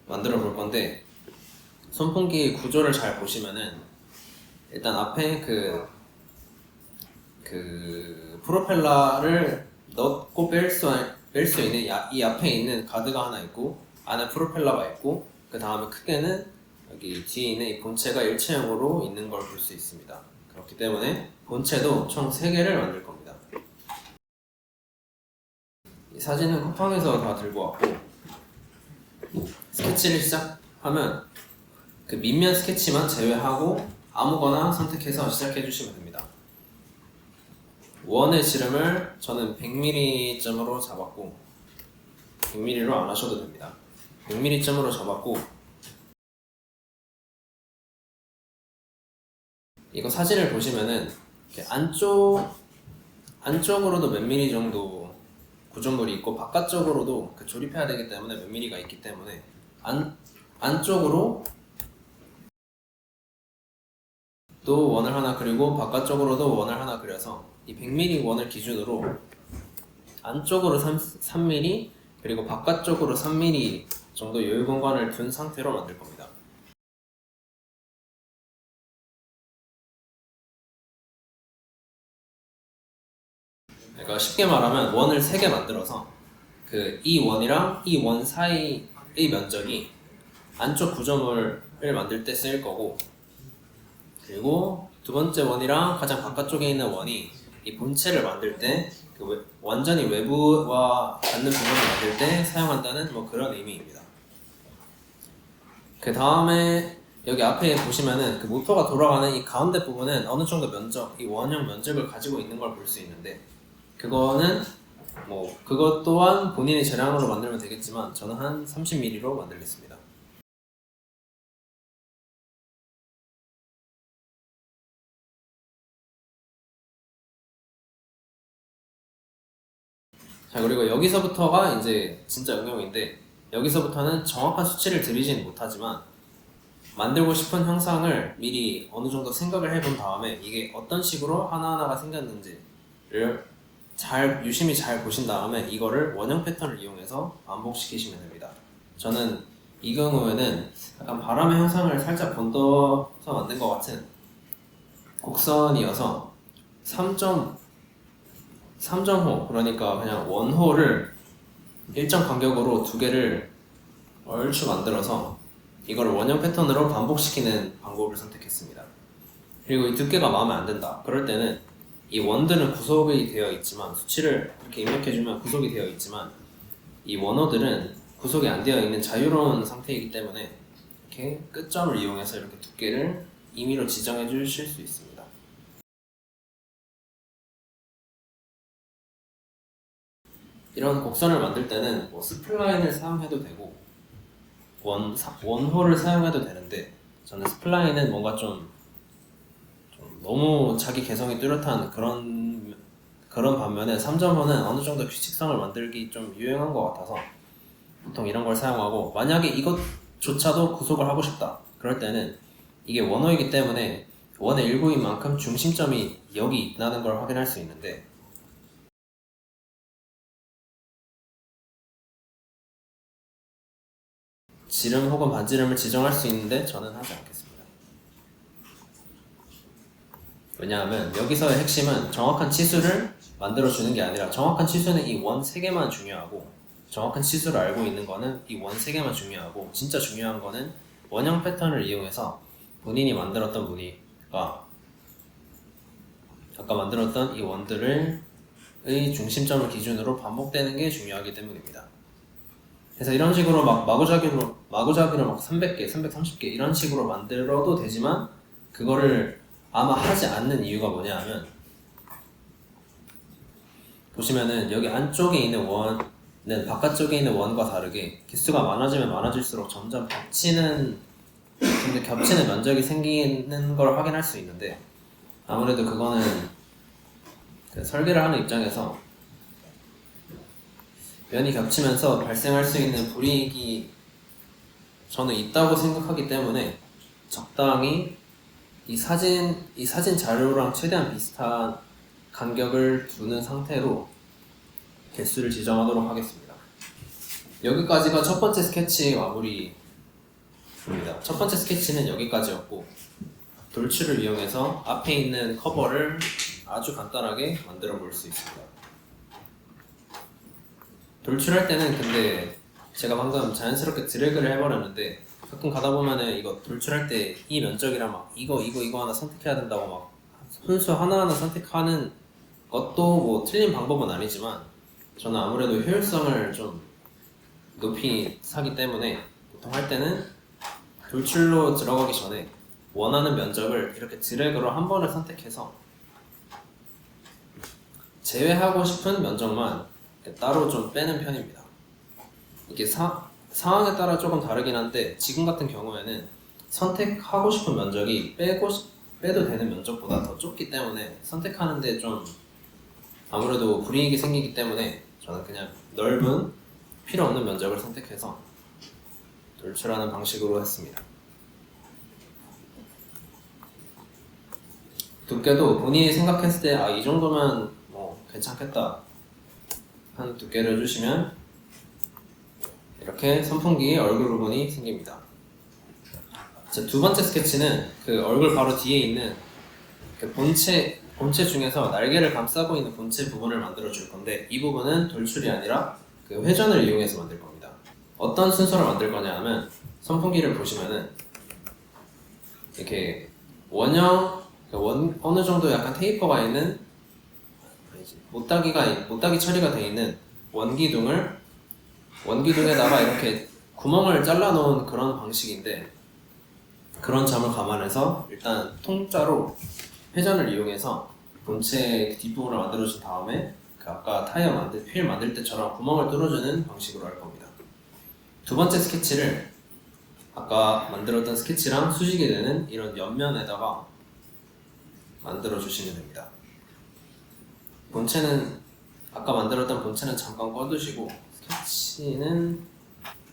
만들어 볼 건데 선풍기 구조를 잘 보시면은 일단 앞에 그 프로펠러를 넣고 뺄 수 있는 이 앞에 있는 가드가 하나 있고 안에 프로펠러가 있고 그 다음에 크게는 여기 뒤에 있는 이 본체가 일체형으로 있는 걸 볼 수 있습니다. 그렇기 때문에 본체도 총 3개를 만들 겁니다. 이 사진은 쿠팡에서 다 들고 왔고 스케치를 시작하면 그 밑면 스케치만 제외하고 아무거나 선택해서 시작해 주시면 됩니다. 원의 지름을 저는 100mm점으로 잡았고 100mm로 안 하셔도 됩니다. 100mm점으로 잡았고 이거 사진을 보시면은 이렇게 안쪽으로도 몇 미리 정도 구조물이 있고 바깥쪽으로도 그 조립해야 되기 때문에 몇 미리가 있기 때문에 안쪽으로 또 원을 하나 그리고 바깥쪽으로도 원을 하나 그려서 이 100mm 원을 기준으로 안쪽으로 3mm 그리고 바깥쪽으로 3mm 정도 여유 공간을 둔 상태로 만들 겁니다. 그러니까 쉽게 말하면 원을 3개 만들어서 이 원이랑 이 원 사이의 면적이 안쪽 구조물을 만들 때 쓰일 거고 그리고 두 번째 원이랑 가장 바깥쪽에 있는 원이 이 본체를 만들 때 완전히 외부와 닿는 부분을 만들 때 사용한다는 뭐 그런 의미입니다. 그 다음에 여기 앞에 보시면은 그 모터가 돌아가는 이 가운데 부분은 어느 정도 면적, 이 원형 면적을 가지고 있는 걸 볼 수 있는데 그거는 뭐 그것 또한 본인의 재량으로 만들면 되겠지만 저는 한 30mm로 만들겠습니다. 자 그리고 여기서부터가 이제 진짜 응용인데 여기서부터는 정확한 수치를 드리진 못하지만 만들고 싶은 형상을 미리 어느 정도 생각을 해본 다음에 이게 어떤 식으로 하나하나가 생겼는지를 유심히 잘 보신 다음에 이거를 원형 패턴을 이용해서 반복시키시면 됩니다. 저는 이 경우에는 약간 바람의 형상을 살짝 건너서 만든 것 같은 곡선이어서 3.호, 그러니까 그냥 원호를 일정 간격으로 두 개를 얼추 만들어서 이걸 원형 패턴으로 반복시키는 방법을 선택했습니다. 그리고 이 두께가 마음에 안 든다. 그럴 때는 이 원들은 구속이 되어 있지만, 수치를 이렇게 입력해주면 구속이 되어 있지만, 이 원호들은 구속이 안 되어 있는 자유로운 상태이기 때문에 이렇게 끝점을 이용해서 이렇게 두께를 임의로 지정해 주실 수 있습니다. 이런 곡선을 만들 때는 뭐 스플라인을 사용해도 되고 원호를 사용해도 되는데, 저는 스플라인은 뭔가 좀 너무 자기 개성이 뚜렷한 그런 반면에 3.5는 어느 정도 규칙성을 만들기 좀 유용한 것 같아서 보통 이런 걸 사용하고, 만약에 이것조차도 구속을 하고 싶다 그럴 때는 이게 원호이기 때문에 원의 일부인 만큼 중심점이 여기 있다는 걸 확인할 수 있는데, 지름 혹은 반지름을 지정할 수 있는데 저는 하지 않겠습니다. 왜냐하면 여기서의 핵심은 정확한 치수를 만들어주는 게 아니라, 정확한 치수는 이 원 3개만 중요하고, 정확한 치수를 알고 있는 거는 이 원 3개만 중요하고, 진짜 중요한 거는 원형 패턴을 이용해서 본인이 만들었던 무늬가 아까 만들었던 이 원들의 중심점을 기준으로 반복되는 게 중요하기 때문입니다. 그래서 이런 식으로 마구잡이로 막 300개, 330개 이런 식으로 만들어도 되지만, 그거를 아마 하지 않는 이유가 뭐냐 하면, 보시면은 여기 안쪽에 있는 원은 바깥쪽에 있는 원과 다르게 개수가 많아지면 많아질수록 점점 겹치는 면적이 생기는 걸 확인할 수 있는데, 아무래도 그거는 그 설계를 하는 입장에서 면이 겹치면서 발생할 수 있는 불이익이 저는 있다고 생각하기 때문에, 적당히 이 사진 자료랑 최대한 비슷한 간격을 두는 상태로 개수를 지정하도록 하겠습니다. 여기까지가 첫 번째 스케치 마무리입니다. 첫 번째 스케치는 여기까지였고, 돌출을 이용해서 앞에 있는 커버를 아주 간단하게 만들어 볼 수 있습니다. 돌출할 때는 근데 제가 방금 자연스럽게 드래그를 해버렸는데, 가끔 가다 보면은 이거 돌출할 때 이 면적이랑 막 이거 하나 선택해야 된다고 막 순수 하나하나 선택하는 것도 뭐 틀린 방법은 아니지만, 저는 아무래도 효율성을 좀 높이 사기 때문에 보통 할 때는 돌출로 들어가기 전에 원하는 면적을 이렇게 드래그로 한 번을 선택해서 제외하고 싶은 면적만 따로 좀 빼는 편입니다. 이게 상황에 따라 조금 다르긴 한데, 지금 같은 경우에는 선택하고 싶은 면적이 빼도 되는 면적보다 더 좁기 때문에 선택하는데 좀 아무래도 불이익이 생기기 때문에, 저는 그냥 넓은 필요 없는 면적을 선택해서 돌출하는 방식으로 했습니다. 두께도 본인이 생각했을 때 이 정도면 뭐 괜찮겠다 한 두께를 주시면 이렇게 선풍기의 얼굴 부분이 생깁니다. 자, 두 번째 스케치는 그 얼굴 바로 뒤에 있는 그 본체 중에서 날개를 감싸고 있는 본체 부분을 만들어 줄 건데, 이 부분은 돌출이 아니라 그 회전을 이용해서 만들 겁니다. 어떤 순서로 만들 거냐 하면, 선풍기를 보시면은 이렇게 어느 정도 약간 테이퍼가 있는, 못따기 처리가 되어 있는 원기둥에다가 이렇게 구멍을 잘라 놓은 그런 방식인데, 그런 점을 감안해서 일단 통짜로 회전을 이용해서 본체 뒷부분을 만들어준 다음에 그 아까 휠 만들 때처럼 구멍을 뚫어주는 방식으로 할 겁니다. 두 번째 스케치를 아까 만들었던 스케치랑 수직이 되는 이런 옆면에다가 만들어 주시면 됩니다. 아까 만들었던 본체는 잠깐 꺼두시고, 스케치는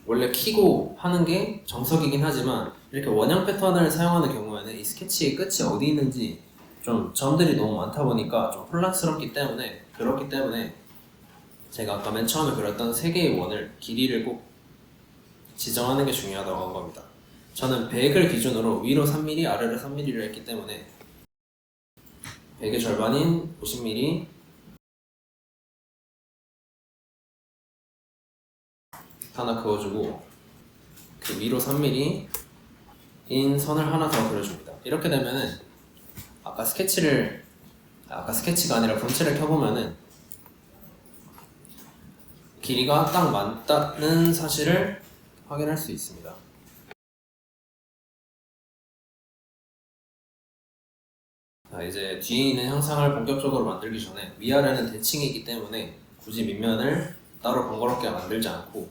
원래 키고 하는 게 정석이긴 하지만, 이렇게 원형 패턴을 사용하는 경우에는 이 스케치의 끝이 어디 있는지 좀 점들이 너무 많다 보니까 좀 혼란스럽기 때문에 그렇기 때문에 제가 아까 맨 처음에 그렸던 3개의 원을 길이를 꼭 지정하는 게 중요하다고 한 겁니다. 저는 100을 기준으로 위로 3mm, 아래로 3mm를 했기 때문에 100의 절반인 50mm 하나 그어주고 그 위로 3mm인 선을 하나 더 그려줍니다. 이렇게 되면은 아까 스케치가 아니라 본체를 켜보면은 길이가 딱 맞다는 사실을 확인할 수 있습니다. 자, 이제 뒤에 있는 형상을 본격적으로 만들기 전에 위아래는 대칭이기 때문에 굳이 밑면을 따로 번거롭게 만들지 않고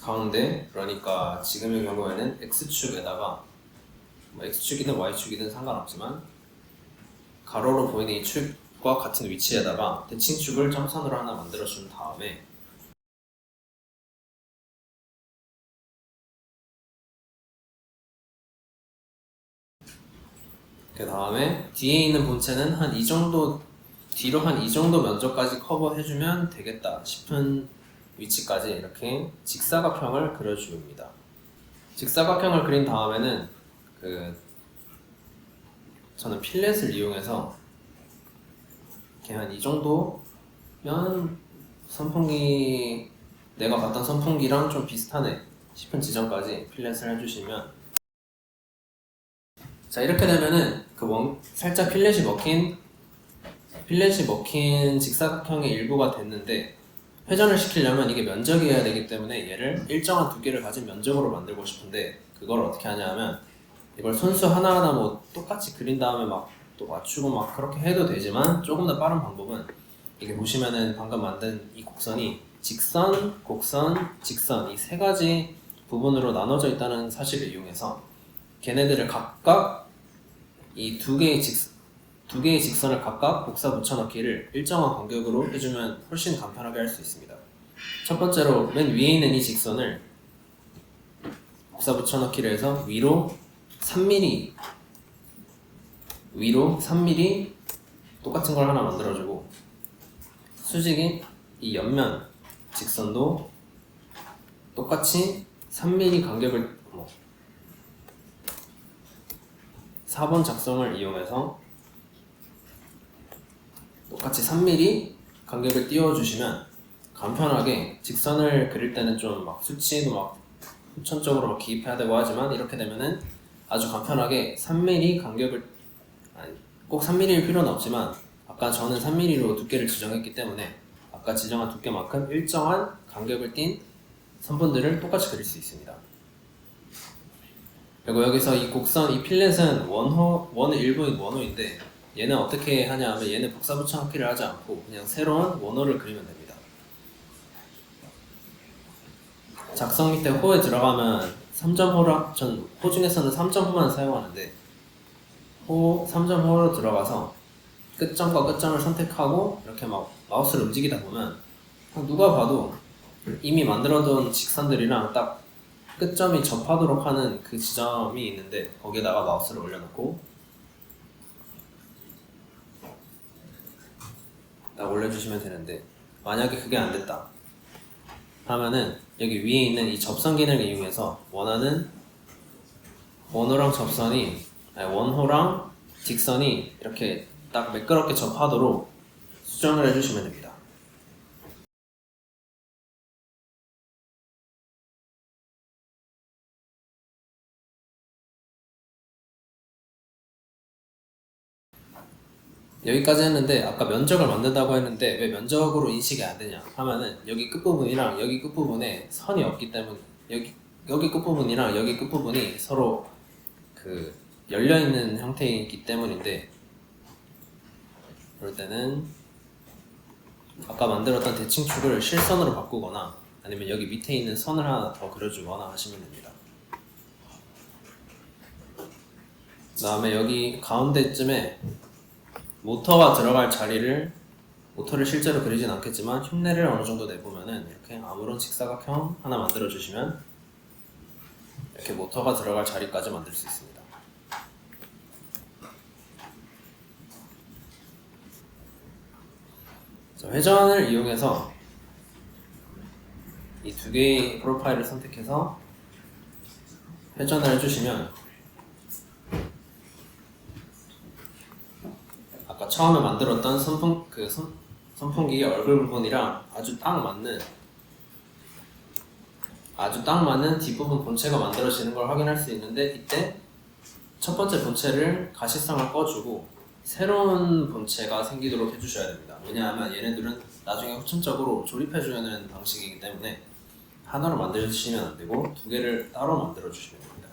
가운데, 그러니까 지금의 경우에는 X축에다가 뭐 X축이든 Y축이든 상관없지만 가로로 보이는 이 축과 같은 위치에다가 대칭축을 점선으로 하나 만들어 준 다음에 그 다음에 뒤에 있는 본체는 한 이 정도, 뒤로 한 이 정도 면적까지 커버해주면 되겠다 싶은 위치까지 이렇게 직사각형을 그려줍니다. 직사각형을 그린 다음에는 저는 필렛을 이용해서 이렇게 한 이 정도면 선풍기, 내가 봤던 선풍기랑 좀 비슷하네 싶은 지점까지 필렛을 해주시면, 자 이렇게 되면은 살짝 필렛이 먹힌 직사각형의 일부가 됐는데, 회전을 시키려면 이게 면적이어야 되기 때문에 얘를 일정한 두께를 가진 면적으로 만들고 싶은데, 그걸 어떻게 하냐면 이걸 손수 하나하나 뭐 똑같이 그린 다음에 막 또 맞추고 막 그렇게 해도 되지만, 조금 더 빠른 방법은 이게 보시면은 방금 만든 이 곡선이 직선, 곡선, 직선 이 3가지 부분으로 나눠져 있다는 사실을 이용해서 걔네들을 각각 이 두 개의 직선을 각각 복사 붙여넣기를 일정한 간격으로 해주면 훨씬 간편하게 할 수 있습니다. 첫 번째로 맨 위에 있는 이 직선을 복사 붙여넣기를 해서 위로 3mm 똑같은 걸 하나 만들어주고, 수직인 이 옆면 직선도 똑같이 3mm 간격을 4번 작성을 이용해서 똑같이 3mm 간격을 띄워주시면 간편하게, 직선을 그릴 때는 좀 막 수치도 막 후천적으로 막 기입해야 되고 하지만 이렇게 되면은 아주 간편하게 3mm 간격을, 꼭 3mm일 필요는 없지만 아까 저는 3mm로 두께를 지정했기 때문에 아까 지정한 두께만큼 일정한 간격을 띈 선분들을 똑같이 그릴 수 있습니다. 그리고 여기서 이 곡선, 이 필렛은 원의 일부인 원호인데, 얘는 어떻게 하냐 하면 얘는 복사 붙여넣기를 하지 않고 그냥 새로운 원호를 그리면 됩니다. 작성 밑에 호에 들어가면 3.5라, 전 호 중에서는 3.5만 사용하는데, 3.5로 들어가서 끝점과 끝점을 선택하고 이렇게 막 마우스를 움직이다 보면 누가 봐도 이미 만들어둔 직선들이랑 딱 끝점이 접하도록 하는 그 지점이 있는데, 거기에다가 마우스를 올려놓고 딱 올려주시면 되는데, 만약에 그게 안 됐다 하면은 여기 위에 있는 이 접선 기능을 이용해서 원호랑 직선이 이렇게 딱 매끄럽게 접하도록 수정을 해주시면 됩니다. 여기까지 했는데, 아까 면적을 만든다고 했는데 왜 면적으로 인식이 안 되냐 하면은 여기 끝부분이랑 여기 끝부분에 선이 없기 때문에, 여기 끝부분이랑 여기 끝부분이 서로 열려있는 형태이기 때문인데, 그럴 때는 아까 만들었던 대칭축을 실선으로 바꾸거나 아니면 여기 밑에 있는 선을 하나 더 그려주거나 하시면 됩니다. 그 다음에 여기 가운데쯤에 모터가 들어갈 자리를, 모터를 실제로 그리진 않겠지만 흉내를 어느 정도 내보면은 이렇게 아무런 직사각형 하나 만들어 주시면 이렇게 모터가 들어갈 자리까지 만들 수 있습니다. 회전을 이용해서 이 두 개의 프로파일을 선택해서 회전을 해주시면 아까 처음에 만들었던 선풍기의 얼굴 부분이랑 아주 딱 맞는 뒷부분 본체가 만들어지는 걸 확인할 수 있는데, 이때 첫 번째 본체를 가시성을 꺼주고 새로운 본체가 생기도록 해주셔야 됩니다. 왜냐하면 얘네들은 나중에 후천적으로 조립해주는 방식이기 때문에 하나로 만드시면 안 되고 두 개를 따로 만들어 주시면 됩니다.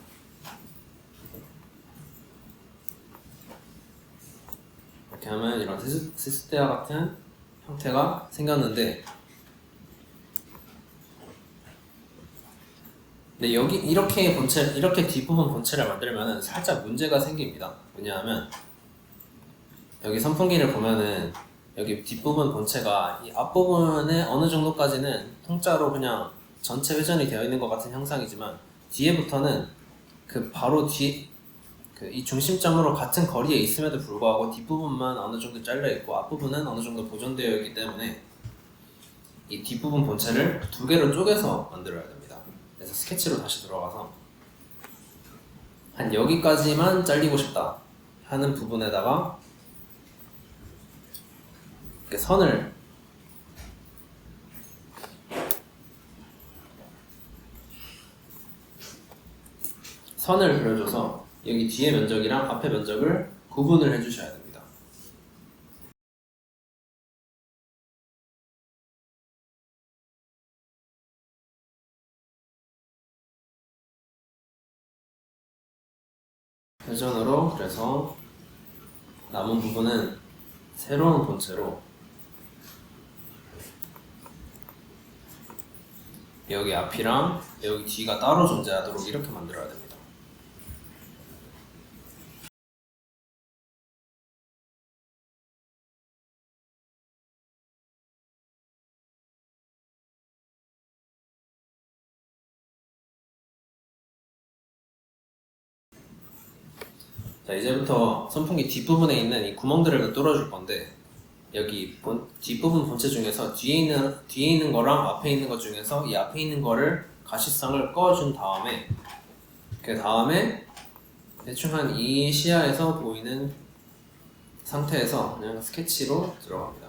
이렇게 하면 이런 시스테와 같은 형태가 생겼는데, 근데 여기 이렇게 뒷부분 본체를 만들면 살짝 문제가 생깁니다. 왜냐하면 여기 선풍기를 보면은 여기 뒷부분 본체가 이 앞부분에 어느 정도까지는 통짜로 그냥 전체 회전이 되어 있는 것 같은 형상이지만, 뒤에부터는 그 바로 이 중심점으로 같은 거리에 있음에도 불구하고 뒷부분만 어느 정도 잘려 있고 앞부분은 어느 정도 보존되어 있기 때문에 이 뒷부분 본체를 두 개로 쪼개서 만들어야 됩니다. 그래서 스케치로 다시 들어가서 한 여기까지만 잘리고 싶다 하는 부분에다가 이렇게 선을 그려줘서 여기 뒤에 면적이랑 앞에 면적을 구분을 해주셔야 됩니다. 회전으로, 그래서 남은 부분은 새로운 본체로 여기 앞이랑 여기 뒤가 따로 존재하도록 이렇게 만들어야 됩니다. 자, 이제부터 선풍기 뒷부분에 있는 이 구멍들을 뚫어줄 건데, 여기 뒷부분 본체 중에서 뒤에 있는 거랑 앞에 있는 것 중에서 이 앞에 있는 거를 가시성을 꺼준 다음에, 그 다음에 대충 한 이 시야에서 보이는 상태에서 그냥 스케치로 들어갑니다.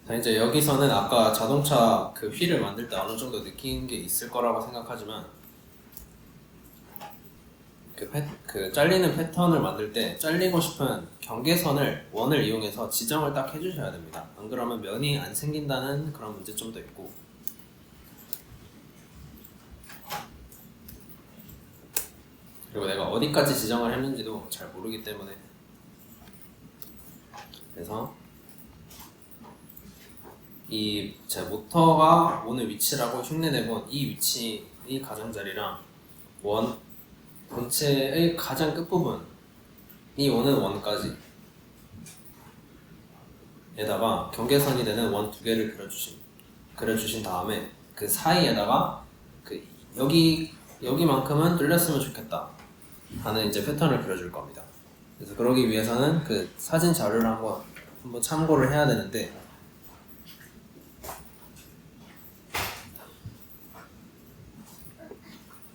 자, 이제 여기서는 아까 자동차 그 휠을 만들 때 어느 정도 느낀 게 있을 거라고 생각하지만, 그 잘리는 패턴을 만들 때 잘리고 싶은 경계선을 원을 이용해서 지정을 딱 해주셔야 됩니다. 안 그러면 면이 안 생긴다는 그런 문제점도 있고, 그리고 내가 어디까지 지정을 했는지도 잘 모르기 때문에, 그래서 제 모터가 오는 위치라고 흉내내본 이 위치, 이 가장자리랑 본체의 가장 끝부분이 오는 원까지 에다가 경계선이 되는 원 두 개를 그려주신 다음에 그 사이에다가 여기만큼은 뚫렸으면 좋겠다 하는 이제 패턴을 그려줄 겁니다. 그래서 그러기 위해서는 그 사진 자료를 한번 참고를 해야 되는데,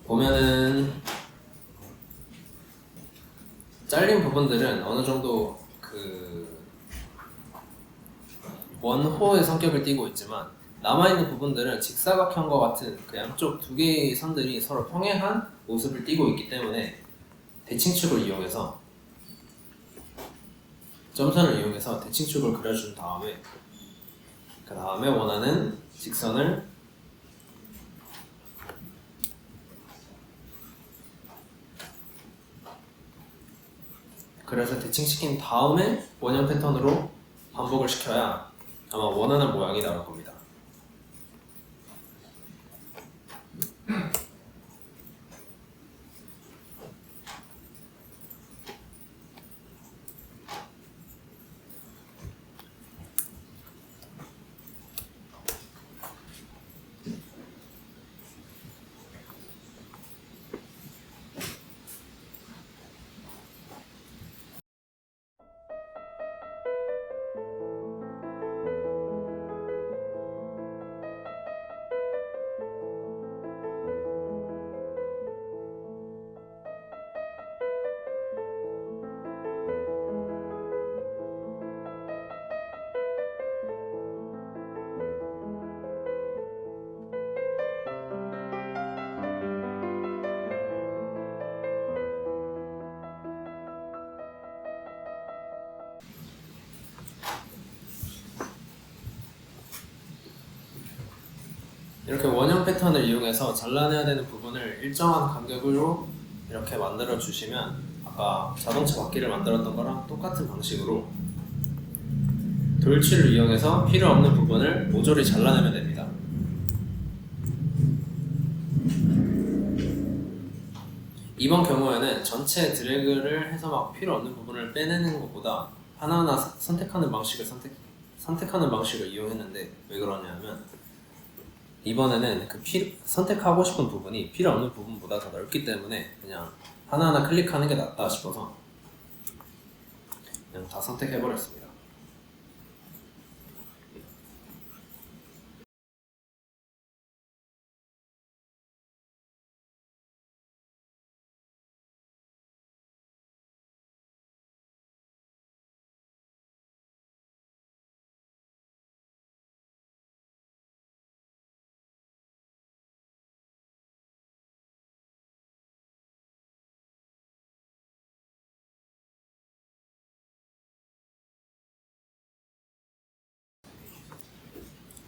보면은 잘린 부분들은 어느 정도 그 원호의 성격을 띠고 있지만, 남아있는 부분들은 직사각형과 같은 그 양쪽 두 개의 선들이 서로 평행한 모습을 띠고 있기 때문에 대칭축을 이용해서 점선을 이용해서 대칭축을 그려준 다음에 그 다음에 원하는 직선을 그래서 대칭시킨 다음에 원형 패턴으로 반복을 시켜야 아마 원하는 모양이 나올 겁니다. 이렇게 원형 패턴을 이용해서 잘라내야 되는 부분을 일정한 간격으로 이렇게 만들어 주시면 아까 자동차 바퀴를 만들었던 거랑 똑같은 방식으로 돌출을 이용해서 필요 없는 부분을 모조리 잘라내면 됩니다. 이번 경우에는 전체 드래그를 해서 막 필요 없는 부분을 빼내는 것보다 하나하나 선택하는 방식을 이용했는데, 왜 그러냐면 이번에는 선택하고 싶은 부분이 필요 없는 부분보다 더 넓기 때문에 그냥 하나하나 클릭하는 게 낫다 싶어서 그냥 다 선택해버렸습니다.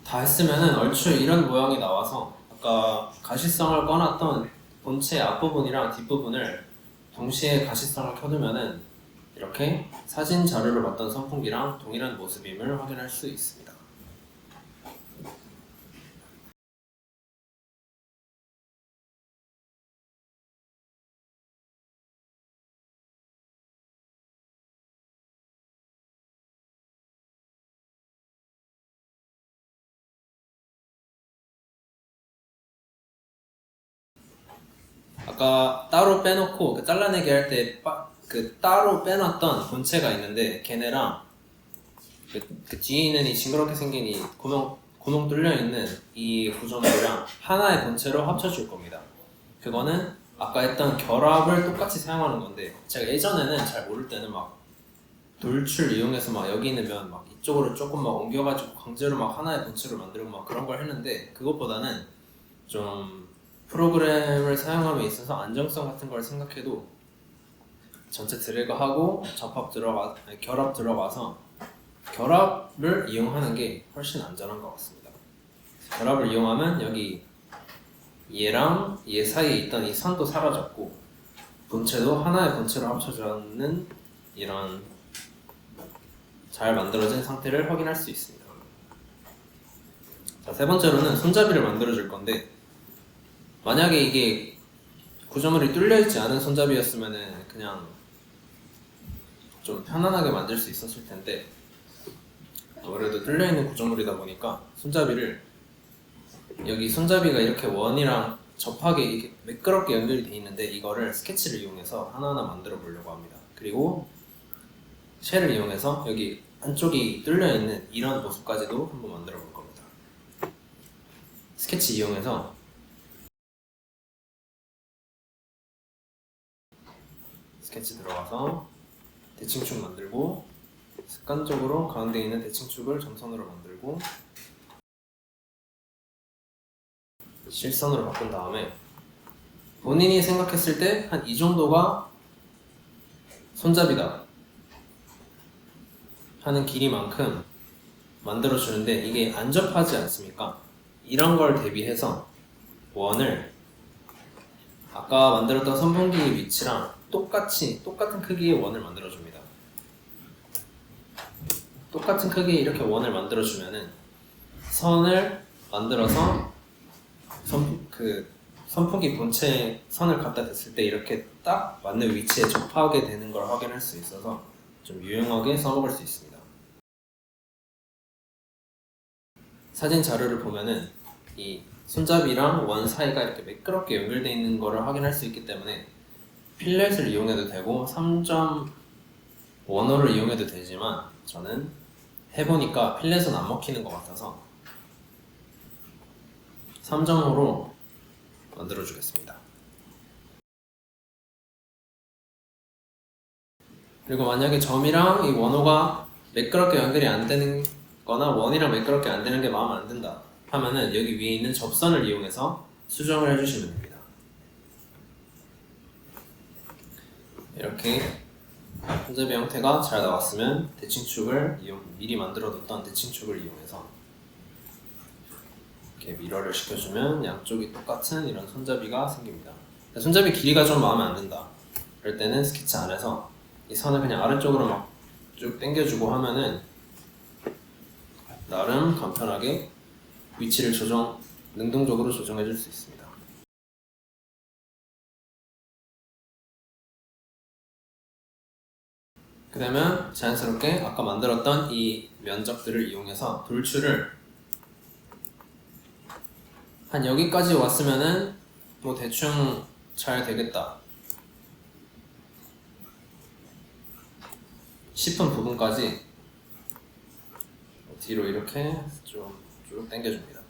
다 했으면은 얼추 이런 모양이 나와서 아까 가시성을 꺼놨던 본체 앞부분이랑 뒷부분을 동시에 가시성을 켜두면은 이렇게 사진 자료를 봤던 선풍기랑 동일한 모습임을 확인할 수 있습니다. 아까 따로 빼놓고 잘라내기 할 때 따로 빼놨던 본체가 있는데 걔네랑 그 뒤에 있는 이 징그럽게 생긴 이 구멍 뚫려 있는 이 구조물이랑 하나의 본체로 합쳐줄 겁니다. 그거는 아까 했던 결합을 똑같이 사용하는 건데, 제가 예전에는 잘 모를 때는 막 돌출 이용해서 막 여기 있는 면 막 이쪽으로 조금 막 옮겨가지고 강제로 막 하나의 본체로 만들고 막 그런 걸 했는데, 그것보다는 좀 프로그램을 사용함에 있어서 안정성 같은 걸 생각해도 전체 드래그하고 결합 들어가서 결합을 이용하는 게 훨씬 안전한 것 같습니다. 결합을 이용하면 여기 얘랑 얘 사이에 있던 이 선도 사라졌고 본체도 하나의 본체로 합쳐졌는 이런 잘 만들어진 상태를 확인할 수 있습니다. 자, 세 번째로는 손잡이를 만들어 줄 건데, 만약에 이게 구조물이 뚫려있지 않은 손잡이였으면 그냥 좀 편안하게 만들 수 있었을 텐데, 아무래도 뚫려있는 구조물이다 보니까 여기 손잡이가 이렇게 원이랑 접하게 이렇게 매끄럽게 연결이 돼 있는데, 이거를 스케치를 이용해서 하나하나 만들어 보려고 합니다. 그리고 쉘을 이용해서 여기 안쪽이 뚫려있는 이런 모습까지도 한번 만들어 볼 겁니다. 스케치 이용해서 스케치 들어가서 대칭축 만들고, 습관적으로 가운데 있는 대칭축을 점선으로 만들고 실선으로 바꾼 다음에 본인이 생각했을 때 한 이 정도가 손잡이다 하는 길이만큼 만들어 주는데, 이게 안 접하지 않습니까? 이런 걸 대비해서 원을 아까 만들었던 선풍기 위치랑 똑같은 크기의 원을 만들어 줍니다. 똑같은 크기의 이렇게 원을 만들어 주면은 선을 만들어서 선풍기 본체에 선을 갖다 댔을 때 이렇게 딱 맞는 위치에 접하게 되는 걸 확인할 수 있어서 좀 유용하게 써먹을 수 있습니다. 사진 자료를 보면은 이 손잡이랑 원 사이가 이렇게 매끄럽게 연결되어 있는 거를 확인할 수 있기 때문에 필렛을 이용해도 되고 3.15를 이용해도 되지만, 저는 해보니까 필렛은 안 먹히는 것 같아서 3.5로 만들어 주겠습니다. 그리고 만약에 점이랑 이 원호가 매끄럽게 연결이 안 되는 거나 원이랑 매끄럽게 안 되는 게 마음에 안 든다 하면은 여기 위에 있는 접선을 이용해서 수정을 해주시면 됩니다. 이렇게 손잡이 형태가 잘 나왔으면 미리 만들어 뒀던 대칭축을 이용해서 이렇게 미러를 시켜주면 양쪽이 똑같은 이런 손잡이가 생깁니다. 손잡이 길이가 좀 마음에 안 든다. 그럴 때는 스케치 안에서 이 선을 그냥 아래쪽으로 막 쭉 당겨주고 하면은 나름 간편하게 위치를 능동적으로 조정해줄 수 있습니다. 그러면 자연스럽게 아까 만들었던 이 면적들을 이용해서 돌출을 한 여기까지 왔으면은 뭐 대충 잘 되겠다 싶은 부분까지 뒤로 이렇게 좀 쭉 당겨줍니다.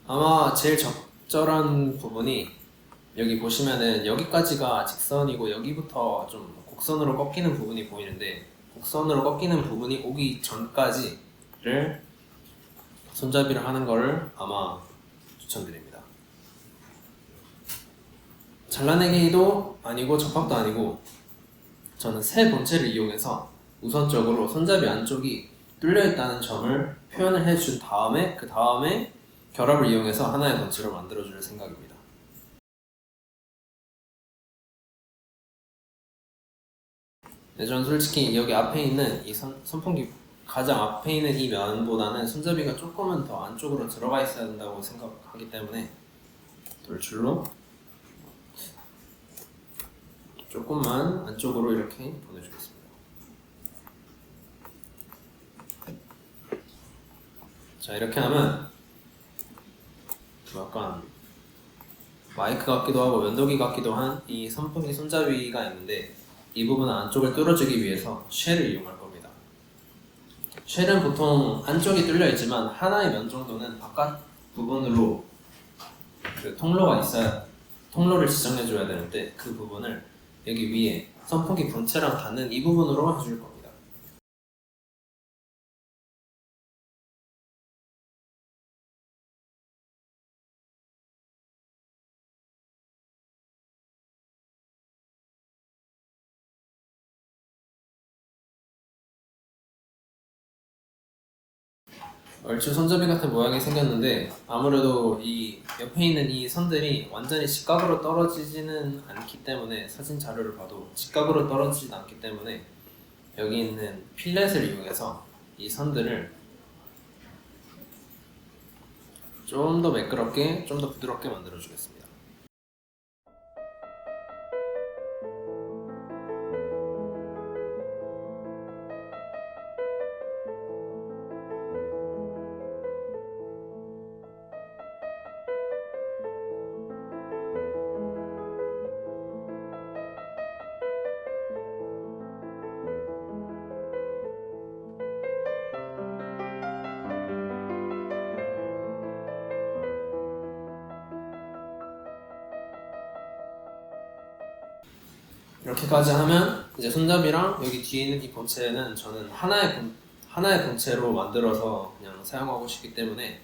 아마 제일 적절한 부분이 여기 보시면은 여기까지가 직선이고 여기부터 좀 곡선으로 꺾이는 부분이 보이는데, 곡선으로 꺾이는 부분이 오기 전까지를 손잡이를 하는 거를 아마 추천드립니다. 잘라내기도 아니고 접합도 아니고 저는 새 본체를 이용해서 우선적으로 손잡이 안쪽이 뚫려있다는 점을 표현을 해준 다음에 그 다음에 결합을 이용해서 하나의 본체로 만들어줄 생각입니다. 네, 저는 솔직히 여기 앞에 있는 이 선풍기 가장 앞에 있는 이 면보다는 손잡이가 조금은 더 안쪽으로 들어가 있어야 된다고 생각하기 때문에 돌출로 조금만 안쪽으로 이렇게 보내주겠습니다. 자, 이렇게 하면 약간 마이크 같기도 하고 면도기 같기도 한 이 선풍기 손잡이가 있는데, 이 부분은 안쪽을 뚫어주기 위해서 쉘을 이용할 겁니다. 쉘은 보통 안쪽이 뚫려 있지만 하나의 면 정도는 바깥 부분으로 그 통로가 있어야 통로를 지정해 줘야 되는데, 그 부분을 여기 위에 선풍기 본체랑 닿는 이 부분으로 해줄 겁니다. 얼추 손잡이 같은 모양이 생겼는데, 아무래도 이 옆에 있는 이 선들이 완전히 직각으로 떨어지지는 않기 때문에, 사진 자료를 봐도 직각으로 떨어지진 않기 때문에 여기 있는 필렛을 이용해서 이 선들을 좀 더 매끄럽게, 좀 더 부드럽게 만들어 주겠습니다. 이렇게까지 하면 이제 손잡이랑 여기 뒤에 있는 이 본체는 저는 하나의 본체로 만들어서 그냥 사용하고 싶기 때문에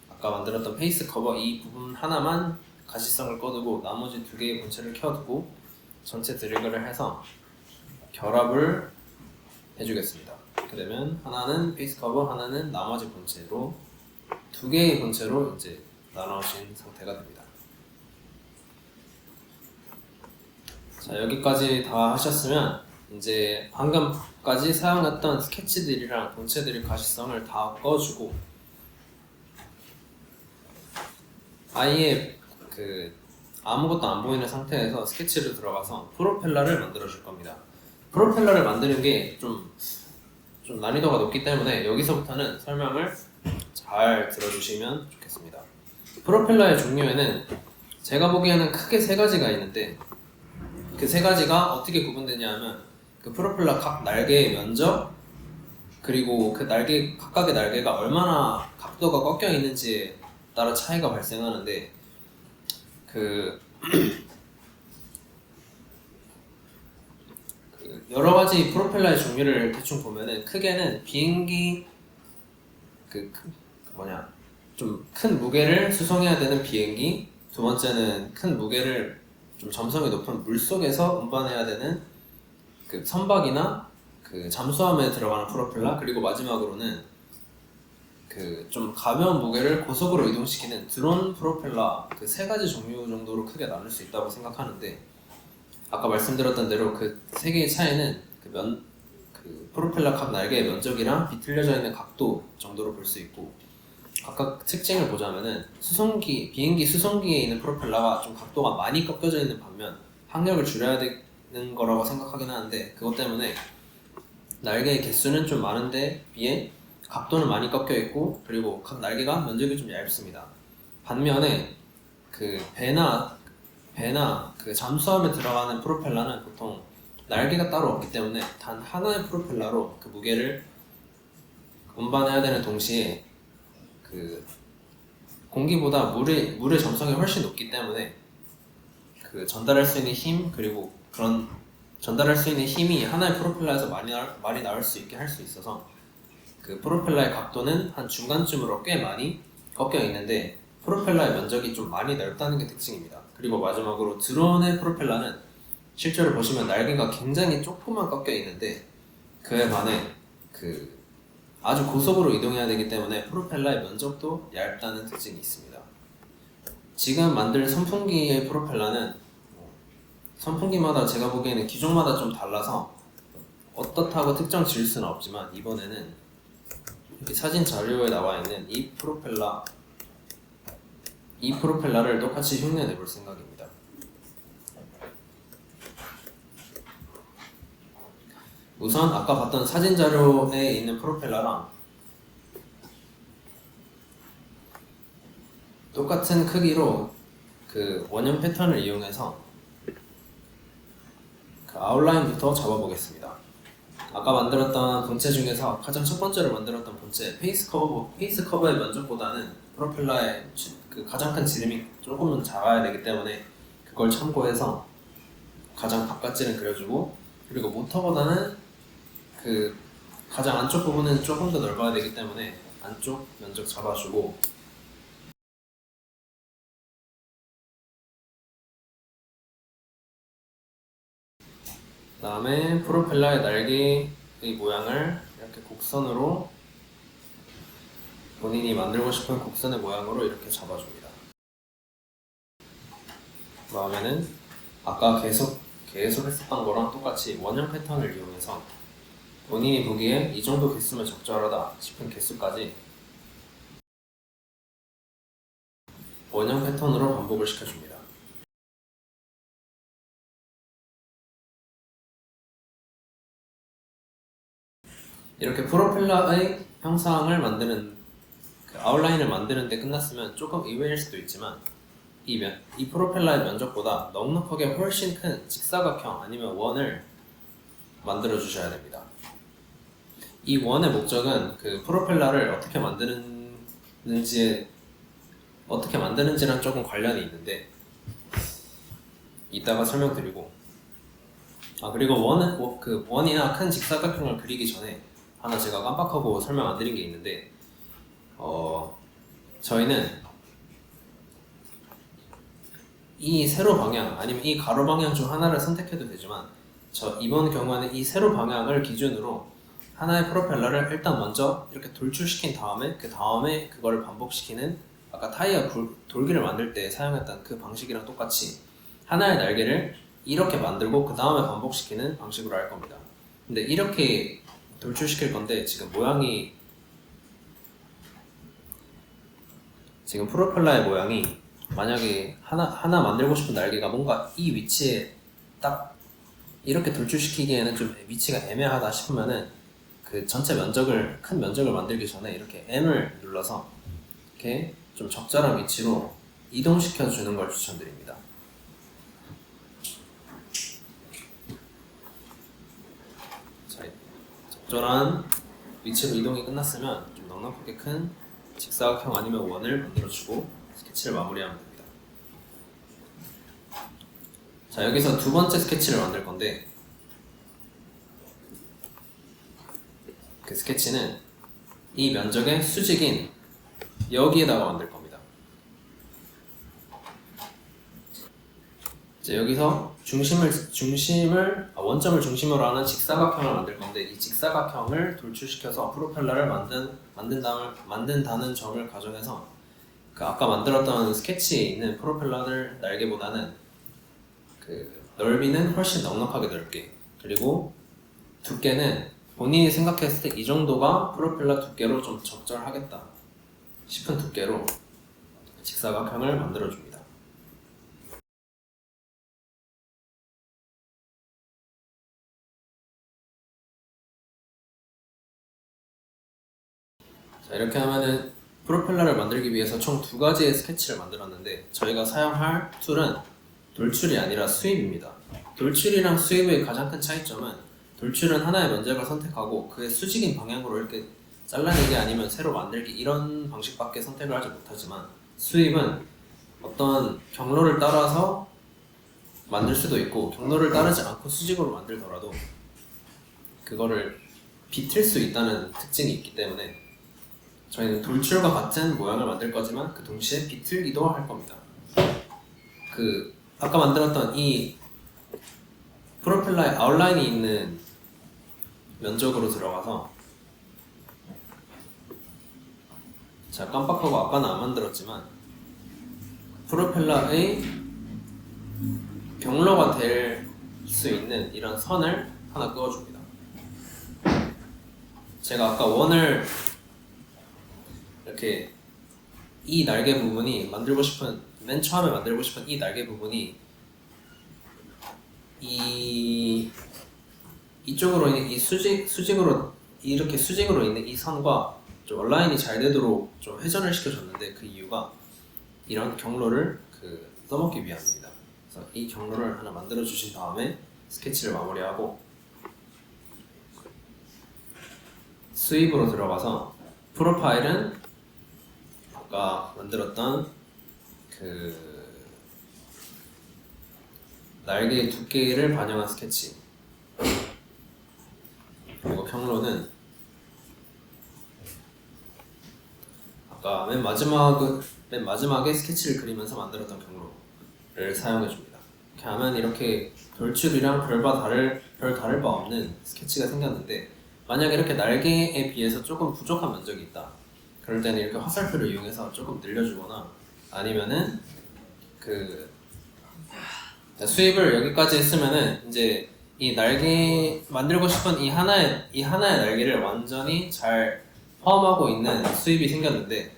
아까 만들었던 페이스 커버 이 부분 하나만 가시성을 꺼두고 나머지 두 개의 본체를 켜두고 전체 드래그를 해서 결합을 해주겠습니다. 그러면 하나는 페이스 커버, 하나는 나머지 본체로 두 개의 본체로 이제 나눠진 상태가 됩니다. 자, 여기까지 다 하셨으면 이제 방금까지 사용했던 스케치들이랑 본체들의 가시성을 다 꺼주고 아예 그 아무것도 안 보이는 상태에서 스케치로 들어가서 프로펠러를 만들어 줄 겁니다. 프로펠러를 만드는 게 좀 난이도가 높기 때문에 여기서부터는 설명을 잘 들어주시면 좋겠습니다. 프로펠러의 종류에는 제가 보기에는 크게 세 가지가 있는데, 그 세 가지가 어떻게 구분되냐 하면 그 프로펠러 각 날개의 면적, 그리고 그 각각의 날개가 얼마나 각도가 꺾여 있는지에 따라 차이가 발생하는데, 그 여러 가지 프로펠러의 종류를 대충 보면은 크게는 비행기 좀 큰 무게를 수송해야 되는 비행기, 두 번째는 큰 무게를 좀 점성이 높은 물 속에서 운반해야 되는 그 선박이나 그 잠수함에 들어가는 프로펠러, 그리고 마지막으로는 그 좀 가벼운 무게를 고속으로 이동시키는 드론 프로펠러 그 세 가지 종류 정도로 크게 나눌 수 있다고 생각하는데, 아까 말씀드렸던 대로 그 세 개의 차이는 그 프로펠러 각 날개의 면적이랑 비틀려져 있는 각도 정도로 볼 수 있고, 각각 특징을 보자면은 비행기 수송기에 있는 프로펠러가 좀 각도가 많이 꺾여져 있는 반면 항력을 줄여야 되는 거라고 생각하긴 하는데, 그것 때문에 날개의 개수는 좀 많은데 비해 각도는 많이 꺾여 있고, 그리고 각 날개가 면적이 좀 얇습니다. 반면에 그 배나 그 잠수함에 들어가는 프로펠러는 보통 날개가 따로 없기 때문에 단 하나의 프로펠러로 그 무게를 운반해야 되는 동시에 그 공기보다 물의 점성이 훨씬 높기 때문에 그 전달할 수 있는 힘, 그리고 그런 전달할 수 있는 힘이 하나의 프로펠러에서 많이 나올 수 있게 할 수 있어서 그 프로펠러의 각도는 한 중간쯤으로 꽤 많이 꺾여 있는데, 프로펠러의 면적이 좀 많이 넓다는 게 특징입니다. 그리고 마지막으로 드론의 프로펠러는 실제로 보시면 날개가 굉장히 조금만 꺾여 있는데, 그에 반해 그 아주 고속으로 이동해야 되기 때문에 프로펠러의 면적도 얇다는 특징이 있습니다. 지금 만들 선풍기의 프로펠러는 선풍기마다 제가 보기에는 기종마다 좀 달라서 어떻다고 특정 지을 수는 없지만, 이번에는 이렇게 사진 자료에 나와 있는 이 프로펠러를 똑같이 흉내 내볼 생각입니다. 우선 아까 봤던 사진 자료에 있는 프로펠러랑 똑같은 크기로 그 원형 패턴을 이용해서 그 아웃라인부터 잡아보겠습니다. 아까 만들었던 본체 중에서 가장 첫 번째로 만들었던 본체 페이스 커버의 면적보다는 프로펠러의 그 가장 큰 지름이 조금은 작아야 되기 때문에 그걸 참고해서 가장 바깥지는 그려주고, 그리고 모터보다는 그 가장 안쪽 부분은 조금 더 넓어야 되기 때문에 안쪽 면적 잡아주고, 그 다음에 프로펠러의 날개의 모양을 이렇게 곡선으로, 본인이 만들고 싶은 곡선의 모양으로 이렇게 잡아줍니다. 그 다음에는 아까 계속 했었던 거랑 똑같이 원형 패턴을 이용해서 본인이 보기에 이 정도 개수면 적절하다 싶은 개수까지 원형 패턴으로 반복을 시켜줍니다. 이렇게 프로펠러의 형상을 만드는 그 아웃라인을 만드는 데 끝났으면 조금 의외일 수도 있지만, 이 프로펠러의 면적보다 넉넉하게 훨씬 큰 직사각형 아니면 원을 만들어 주셔야 됩니다. 이 원의 목적은 그 프로펠러를 어떻게 만드는지랑 조금 관련이 있는데, 이따가 설명드리고, 그리고 원이나 큰 직사각형을 그리기 전에 하나 제가 깜빡하고 설명 안 드린 게 있는데, 저희는 이 세로 방향 아니면 이 가로 방향 중 하나를 선택해도 되지만, 이번 경우에는 이 세로 방향을 기준으로 하나의 프로펠러를 일단 먼저 이렇게 돌출시킨 다음에 그 다음에 그거를 반복시키는, 아까 타이어 돌기를 만들 때 사용했던 그 방식이랑 똑같이 하나의 날개를 이렇게 만들고 그 다음에 반복시키는 방식으로 할 겁니다. 근데 이렇게 돌출시킬 건데, 지금 프로펠러의 모양이 만약에 하나 만들고 싶은 날개가 뭔가 이 위치에 딱 이렇게 돌출시키기에는 좀 위치가 애매하다 싶으면은 그 전체 큰 면적을 만들기 전에 이렇게 M을 눌러서 이렇게 좀 적절한 위치로 이동시켜 주는 걸 추천드립니다. 자, 적절한 위치로 이동이 끝났으면 좀 넉넉하게 큰 직사각형 아니면 원을 만들어주고 스케치를 마무리하면 됩니다. 자, 여기서 두 번째 스케치를 만들 건데, 그 스케치는 이 면적의 수직인 여기에다가 만들 겁니다. 자, 여기서 원점을 중심으로 하는 직사각형을 만들 건데, 이 직사각형을 돌출시켜서 프로펠러를 만든다는 점을 가정해서 그 아까 만들었던 스케치에 있는 프로펠러를 날개보다는 그 넓이는 훨씬 넉넉하게 넓게, 그리고 두께는 본인이 생각했을 때 이 정도가 프로펠러 두께로 좀 적절하겠다 싶은 두께로 직사각형을 만들어줍니다. 자, 이렇게 하면은 프로펠러를 만들기 위해서 총 두 가지의 스케치를 만들었는데, 저희가 사용할 툴은 돌출이 아니라 수입입니다. 돌출이랑 수입의 가장 큰 차이점은, 돌출은 하나의 면적을 선택하고 그의 수직인 방향으로 이렇게 잘라내기 아니면 새로 만들기 이런 방식밖에 선택을 하지 못하지만, 수입은 어떤 경로를 따라서 만들 수도 있고 경로를 따르지 않고 수직으로 만들더라도 그거를 비틀 수 있다는 특징이 있기 때문에 저희는 돌출과 같은 모양을 만들 거지만 그 동시에 비틀기도 할 겁니다. 그 아까 만들었던 이 프로펠러의 아웃라인이 있는 면적으로 들어가서, 자, 깜빡하고 아까는 안 만들었지만 프로펠러의 경로가 될 수 있는 이런 선을 하나 그어줍니다. 제가 아까 원을 이렇게 이 날개 부분이 맨 처음에 만들고 싶은 이 날개 부분이 이쪽으로 있는 이 수직으로 이렇게 수직으로 있는 이 선과 좀 얼라인이 잘 되도록 좀 회전을 시켜줬는데, 그 이유가 이런 경로를 써먹기 위함입니다. 그래서 이 경로를 하나 만들어 주신 다음에 스케치를 마무리하고 수입으로 들어가서 프로파일은 아까 만들었던 그 날개의 두께를 반영한 스케치, 그리고 경로는 아까 맨 마지막에 스케치를 그리면서 만들었던 경로를 사용해줍니다. 이렇게 하면 이렇게 돌출이랑 별 다를 바 없는 스케치가 생겼는데, 만약에 이렇게 날개에 비해서 조금 부족한 면적이 있다, 그럴 때는 이렇게 화살표를 이용해서 조금 늘려주거나, 아니면은 수입을 여기까지 했으면은 이제 이 날개 만들고 싶은 이 하나의 날개를 완전히 잘 포함하고 있는 수입이 생겼는데,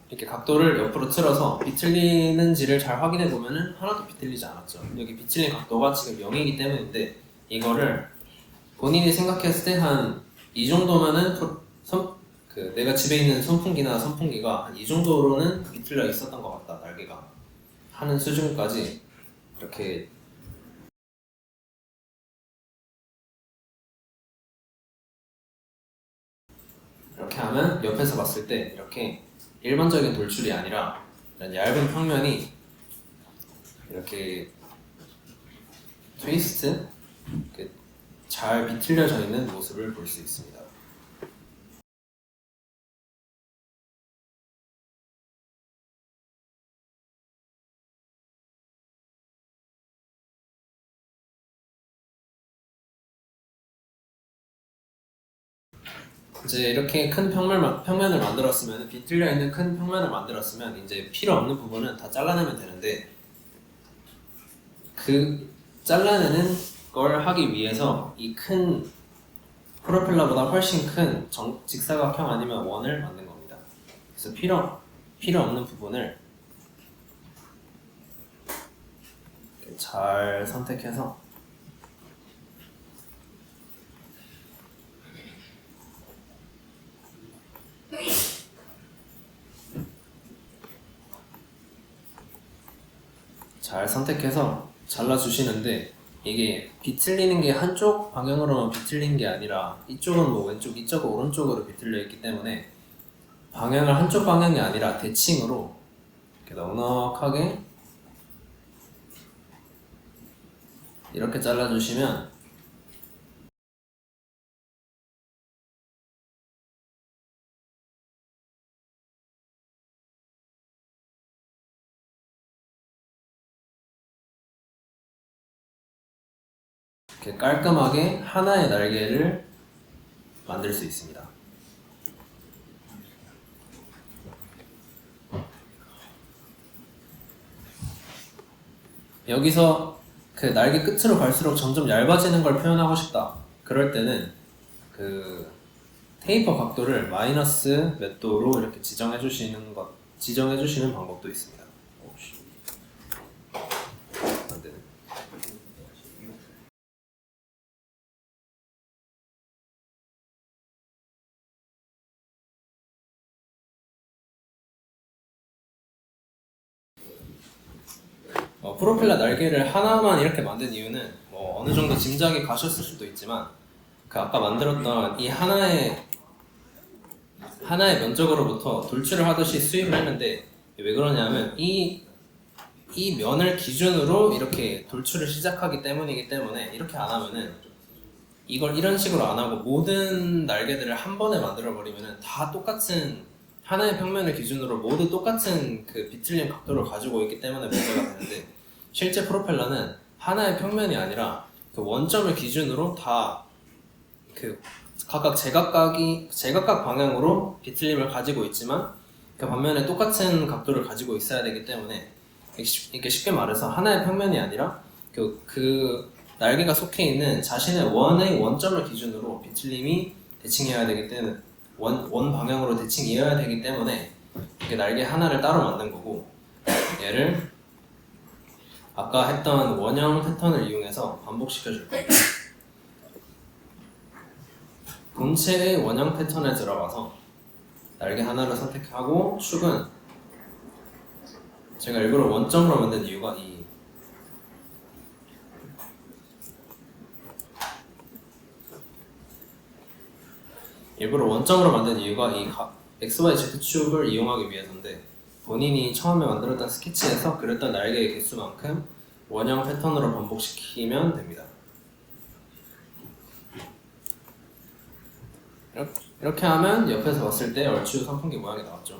이렇게 각도를 옆으로 틀어서 비틀리는지를 잘 확인해 보면은 하나도 비틀리지 않았죠. 여기 비틀린 각도가 지금 0이기 때문인데, 이거를 본인이 생각했을 때 한 이 정도면은 내가 집에 있는 선풍기가 한 이 정도로는 비틀려 있었던 것 같다, 날개가 하는 수준까지 이렇게 하면 옆에서 봤을 때 이렇게 일반적인 돌출이 아니라 이런 얇은 평면이 이렇게 트위스트, 잘 비틀려져 있는 모습을 볼 수 있습니다. 이제 이렇게 큰 평면을 만들었으면, 비틀려 있는 큰 평면을 만들었으면 이제 필요 없는 부분은 다 잘라내면 되는데, 그 잘라내는 걸 하기 위해서 이 큰 프로펠러보다 훨씬 큰 직사각형 아니면 원을 만든 겁니다. 그래서 필요 없는 부분을 잘 선택해서 잘라주시는데, 이게 비틀리는 게 한쪽 방향으로만 비틀린 게 아니라 이쪽은 뭐 왼쪽, 이쪽은 오른쪽으로 비틀려 있기 때문에 방향을 한쪽 방향이 아니라 대칭으로 이렇게 넉넉하게 이렇게 잘라주시면 이렇게 깔끔하게 하나의 날개를 만들 수 있습니다. 여기서 그 날개 끝으로 갈수록 점점 얇아지는 걸 표현하고 싶다. 그럴 때는 그 테이퍼 각도를 마이너스 몇 도로 이렇게 지정해 주시는 방법도 있습니다. 안 되네. 프로펠러 날개를 하나만 이렇게 만든 이유는 뭐 어느 정도 짐작이 가셨을 수도 있지만 그 아까 만들었던 이 하나의 면적으로부터 돌출을 하듯이 수입을 했는데 왜 그러냐면 이 면을 기준으로 이렇게 돌출을 시작하기 때문이기 때문에 이렇게 안 하면은 이걸 이런 식으로 안 하고 모든 날개들을 한 번에 만들어 버리면은 다 똑같은 하나의 평면을 기준으로 모두 똑같은 그 비틀림 각도를 가지고 있기 때문에 문제가 되는데 실제 프로펠러는 하나의 평면이 아니라 그 원점을 기준으로 다 그 각각 제각각 방향으로 비틀림을 가지고 있지만 그 반면에 똑같은 각도를 가지고 있어야 되기 때문에 이렇게 쉽게 말해서 하나의 평면이 아니라 그 날개가 속해 있는 자신의 원점을 기준으로 비틀림이 대칭해야 되기 때문에 원 방향으로 대칭이어야 되기 때문에 이렇게 날개 하나를 따로 만든 거고 얘를 아까 했던 원형 패턴을 이용해서 반복시켜 줄 거예요. 본체의 원형 패턴에 들어가서 날개 하나를 선택하고 축은 제가 일부러 원점으로 만든 이유가 이 XYZ 축을 이용하기 위해서인데 본인이 처음에 만들었던 스케치에서 그렸던 날개의 개수만큼 원형 패턴으로 반복시키면 됩니다. 이렇게 하면 옆에서 봤을 때 얼추 선풍기 모양이 나왔죠.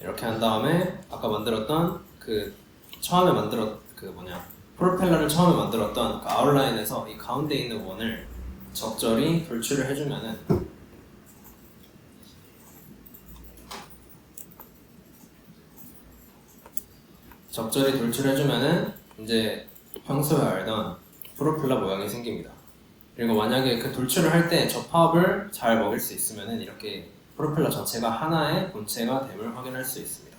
이렇게 한 다음에 아까 만들었던 프로펠러를 처음에 만들었던 그 아웃라인에서 이 가운데 있는 원을 적절히 돌출을 해주면은 이제 평소에 알던 프로펠러 모양이 생깁니다. 그리고 만약에 그 돌출을 할 때 접합을 잘 먹일 수 있으면은 이렇게 프로펠러 전체가 하나의 본체가 됨을 확인할 수 있습니다.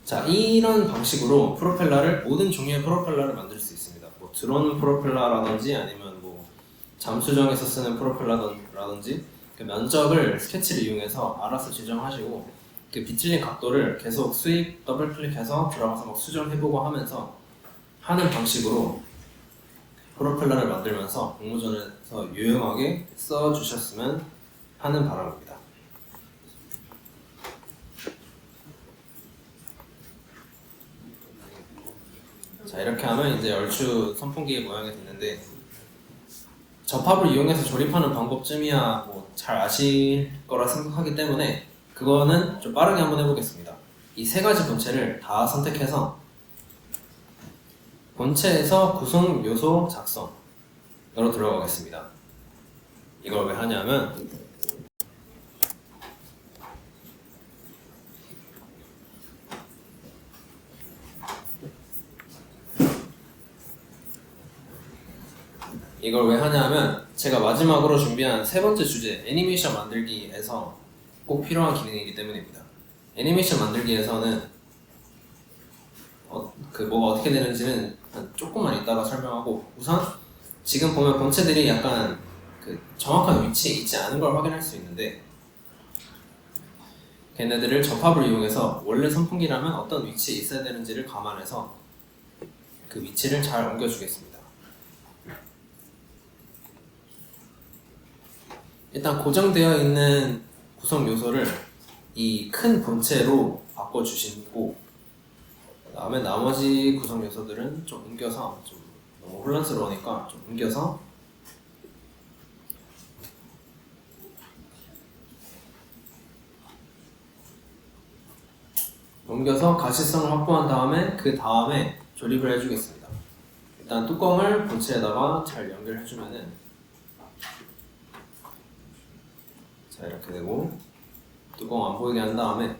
자, 이런 방식으로 모든 종류의 프로펠러를 만들 수 있습니다. 뭐 드론 프로펠러라든지 아니면 뭐 잠수정에서 쓰는 프로펠러라든지 그 면적을 스케치를 이용해서 알아서 지정하시고 그 비틀린 각도를 계속 더블 클릭해서 들어가서 막 수정해보고 하면서 하는 방식으로 프로펠러를 만들면서 공모전에서 유용하게 써주셨으면 하는 바람입니다. 자, 이렇게 하면 이제 얼추 선풍기의 모양이 됐는데 접합을 이용해서 조립하는 방법쯤이야 뭐 잘 아실 거라 생각하기 때문에 그거는 좀 빠르게 한번 해보겠습니다. 이 세 가지 본체를 다 선택해서 본체에서 구성 요소 작성으로 들어가겠습니다. 이걸 왜 하냐면 제가 마지막으로 준비한 세 번째 주제 애니메이션 만들기에서 꼭 필요한 기능이기 때문입니다. 애니메이션 만들기에서는 뭐가 어떻게 되는지는 조금만 이따가 설명하고 우선 지금 보면 본체들이 약간 정확한 위치에 있지 않은 걸 확인할 수 있는데 걔네들을 접합을 이용해서 원래 선풍기라면 어떤 위치에 있어야 되는지를 감안해서 그 위치를 잘 옮겨주겠습니다. 일단 고정되어 있는 구성 요소를 이 큰 본체로 바꿔주시고 그다음에 나머지 구성 요소들은 좀 옮겨서 좀 너무 혼란스러우니까 좀 옮겨서 가시성을 확보한 다음에 그 다음에 조립을 해주겠습니다. 일단 뚜껑을 본체에다가 잘 연결해주면은 자 이렇게 되고 뚜껑 안 보이게 한 다음에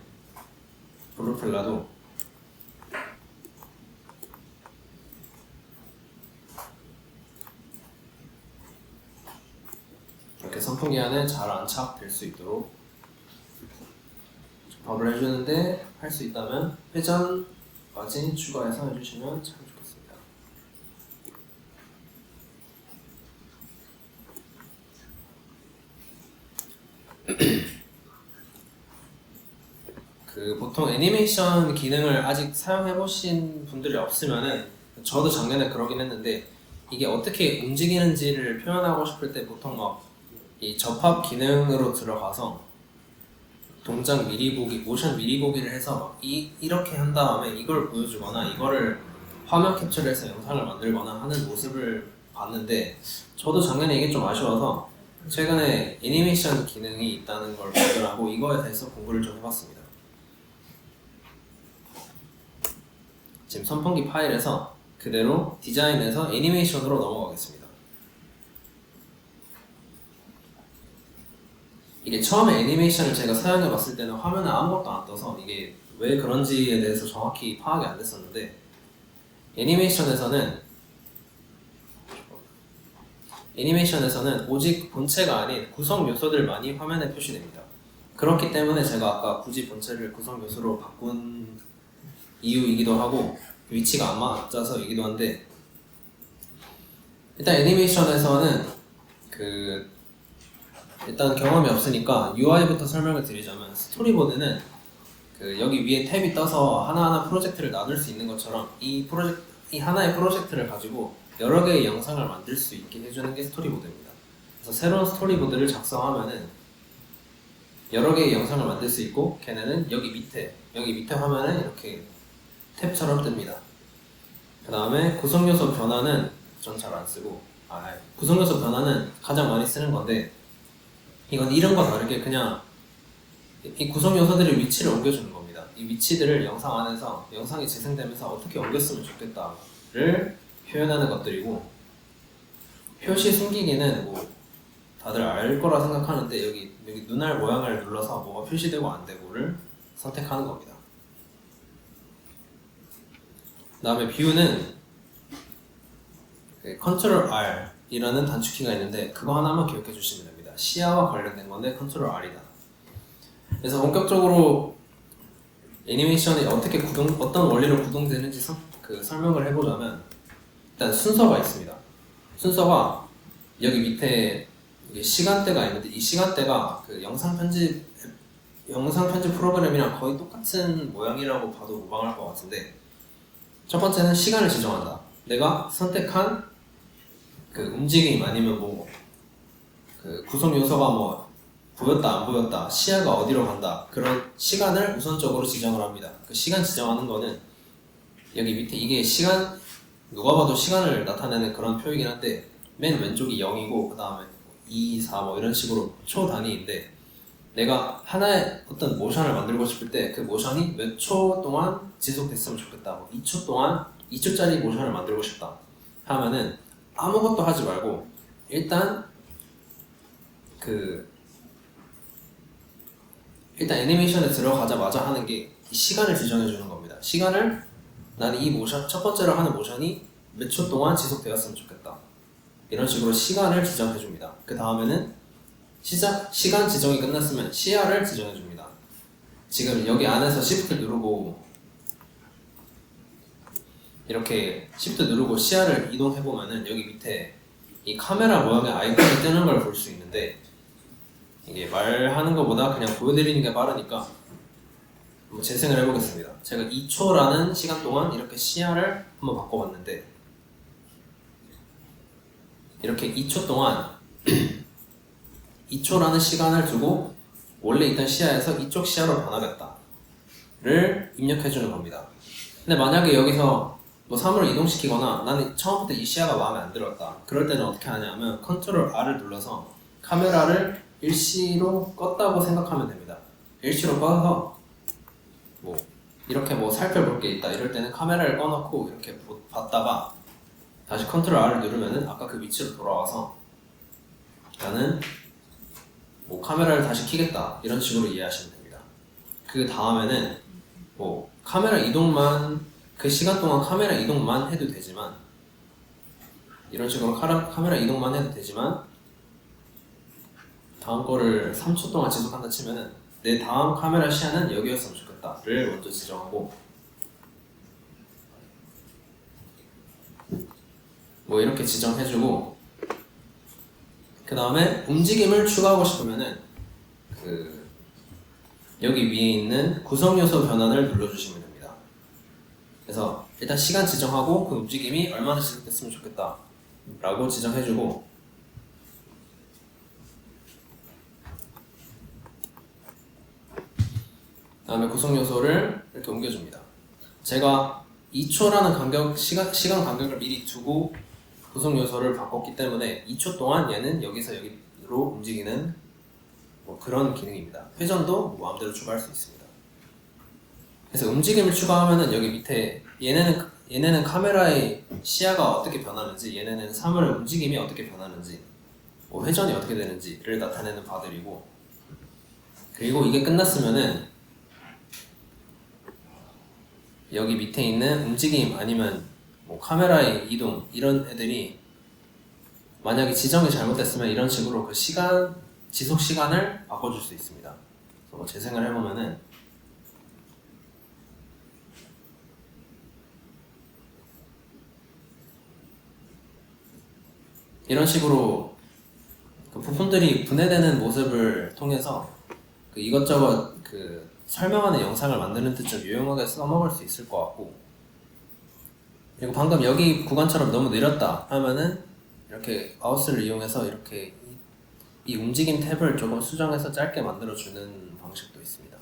프로펠러도 이렇게 선풍기 안에 잘 안착될 수 있도록 접합을 해주는데 할 수 있다면 회전까지 추가해서 해주시면 참 좋겠습니다. 보통 애니메이션 기능을 아직 사용해보신 분들이 없으면은 저도 작년에 그러긴 했는데 이게 어떻게 움직이는지를 표현하고 싶을 때 보통 막 이 접합 기능으로 들어가서 동작 미리 보기, 모션 미리 보기를 해서 이렇게 한 다음에 이걸 보여주거나 이거를 화면 캡처를 해서 영상을 만들거나 하는 모습을 봤는데 저도 작년에 이게 좀 아쉬워서 최근에 애니메이션 기능이 있다는 걸 발견하고 이거에 대해서 공부를 좀 해봤습니다. 지금 선풍기 파일에서 그대로 디자인해서 애니메이션으로 넘어가겠습니다. 이게 처음에 애니메이션을 제가 사용해봤을 때는 화면에 아무것도 안 떠서 이게 왜 그런지에 대해서 정확히 파악이 안 됐었는데 애니메이션에서는 오직 본체가 아닌 구성 요소들만이 화면에 표시됩니다. 그렇기 때문에 제가 아까 굳이 본체를 구성 요소로 바꾼 이유이기도 하고 위치가 안 맞아서이기도 한데 일단 애니메이션에서는 일단 경험이 없으니까 UI부터 설명을 드리자면 스토리보드는 여기 위에 탭이 떠서 하나하나 프로젝트를 나눌 수 있는 것처럼 이 하나의 프로젝트를 가지고 여러 개의 영상을 만들 수 있게 해주는 게 스토리보드입니다. 그래서 새로운 스토리보드를 작성하면은 여러 개의 영상을 만들 수 있고 걔네는 여기 밑에 화면에 이렇게 탭처럼 뜹니다. 그 다음에 구성요소 변화는 전 잘 안 쓰고 구성요소 변화는 가장 많이 쓰는 건데 이건 이름과 다르게 그냥 이 구성 요소들의 위치를 옮겨주는 겁니다. 이 위치들을 영상 안에서 영상이 재생되면서 어떻게 옮겼으면 좋겠다를 표현하는 것들이고 표시 숨기기는 뭐 다들 알 거라 생각하는데 여기 눈알 모양을 눌러서 뭐가 표시되고 안 되고를 선택하는 겁니다. 그 다음에 뷰는 컨트롤 R 이라는 단축키가 있는데 그거 하나만 기억해 주시면 됩니다. 시야와 관련된 건데 컨트롤 R이다. 그래서 본격적으로 애니메이션이 어떤 원리로 구동되는지 설명을 해보자면 일단 순서가 있습니다. 순서가 여기 밑에 시간대가 있는데 이 시간대가 영상 편집 프로그램이랑 거의 똑같은 모양이라고 봐도 무방할 것 같은데 첫 번째는 시간을 지정한다. 내가 선택한 움직임 아니면 구성 요소가 보였다 안 보였다 시야가 어디로 간다 그런 시간을 우선적으로 지정을 합니다. 시간 지정하는 거는 여기 밑에 이게 누가 봐도 시간을 나타내는 그런 표이긴 한데 맨 왼쪽이 0이고 그 다음에 2, 4 이런 식으로 초 단위인데 내가 하나의 어떤 모션을 만들고 싶을 때 그 모션이 몇 초 동안 지속됐으면 좋겠다 2초 동안 2초짜리 모션을 만들고 싶다 하면은 아무것도 하지 말고 일단 애니메이션에 들어가자마자 하는 게 이 시간을 지정해 주는 겁니다. 시간을 나는 이 모션 첫 번째로 하는 모션이 몇 초 동안 지속되었으면 좋겠다. 이런 식으로 시간을 지정해 줍니다. 그 다음에는 시간 지정이 끝났으면 시야를 지정해 줍니다. 지금 여기 안에서 Shift 누르고 이렇게 Shift 누르고 시야를 이동해 보면은 여기 밑에 이 카메라 모양의 아이콘이 뜨는 걸 볼 수 있는데 이게 말하는 것보다 그냥 보여드리는 게 빠르니까 한번 재생을 해보겠습니다. 제가 2초라는 시간 동안 이렇게 시야를 한번 바꿔봤는데 이렇게 2초 동안 2초라는 시간을 두고 원래 있던 시야에서 이쪽 시야로 변하겠다를 입력해주는 겁니다. 근데 만약에 여기서 뭐 3으로 이동시키거나 나는 처음부터 이 시야가 마음에 안 들었다. 그럴 때는 어떻게 하냐면 컨트롤 R을 눌러서 카메라를 일시로 껐다고 생각하면 됩니다. 일시로 꺼서 뭐 이렇게 뭐 살펴볼 게 있다. 이럴 때는 카메라를 꺼놓고 이렇게 봤다가 다시 컨트롤 R을 누르면은 아까 그 위치로 돌아와서 나는 뭐 카메라를 다시 켜겠다. 이런 식으로 이해하시면 됩니다. 그 다음에는 뭐 카메라 이동만 그 시간 동안 카메라 이동만 해도 되지만 이런 식으로 카메라 이동만 해도 되지만 다음 거를 3초 동안 지속한다 치면은 내 다음 카메라 시야는 여기였으면 좋겠다를 먼저 지정하고 뭐 이렇게 지정해주고 그 다음에 움직임을 추가하고 싶으면은 그 여기 위에 있는 구성 요소 변환을 눌러주시면 됩니다. 그래서 일단 시간 지정하고 그 움직임이 얼마나 지속됐으면 좋겠다 라고 지정해주고 그 다음에 구성 요소를 이렇게 옮겨줍니다. 제가 2초라는 시간 간격을 미리 두고 구성 요소를 바꿨기 때문에 2초 동안 얘는 여기서 여기로 움직이는 뭐 그런 기능입니다. 회전도 뭐 마음대로 추가할 수 있습니다. 그래서 움직임을 추가하면은 여기 밑에 얘네는 카메라의 시야가 어떻게 변하는지, 얘네는 사물의 움직임이 어떻게 변하는지, 뭐 회전이 어떻게 되는지를 나타내는 바들이고, 그리고 이게 끝났으면은 여기 밑에 있는 움직임 아니면 뭐 카메라의 이동 이런 애들이 만약에 지정이 잘못됐으면 이런 식으로 그 지속 시간을 바꿔줄 수 있습니다. 그래서 뭐 재생을 해보면은 이런 식으로 그 부품들이 분해되는 모습을 통해서 그 이것저것 그 설명하는 영상을 만드는 데 좀 유용하게 써먹을 수 있을 것 같고, 그리고 방금 여기 구간처럼 너무 느렸다 하면은 이렇게 마우스를 이용해서 이렇게 이 움직임 탭을 조금 수정해서 짧게 만들어주는 방식도 있습니다.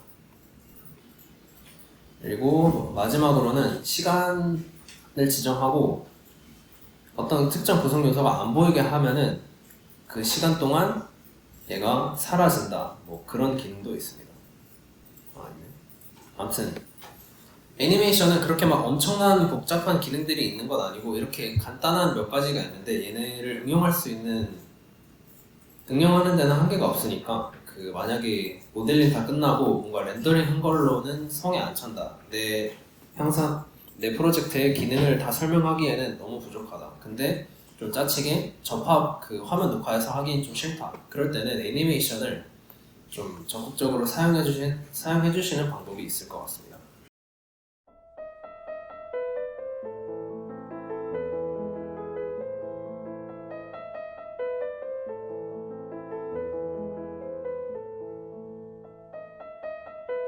그리고 마지막으로는 시간을 지정하고 어떤 특정 구성 요소가 안 보이게 하면은 그 시간 동안 얘가 사라진다. 뭐 그런 기능도 있습니다. 아무튼 애니메이션은 그렇게 막 엄청난 복잡한 기능들이 있는 건 아니고 이렇게 간단한 몇 가지가 있는데 얘네를 응용하는 데는 한계가 없으니까 그 만약에 모델링 다 끝나고 뭔가 렌더링 한 걸로는 성에 안 찬다. 내 프로젝트의 기능을 다 설명하기에는 너무 부족하다. 근데 좀 짜치게 접합 그 화면 녹화해서 하기엔 좀 싫다. 그럴 때는 애니메이션을 좀 적극적으로 사용해 주시는 방법이 있을 것 같습니다.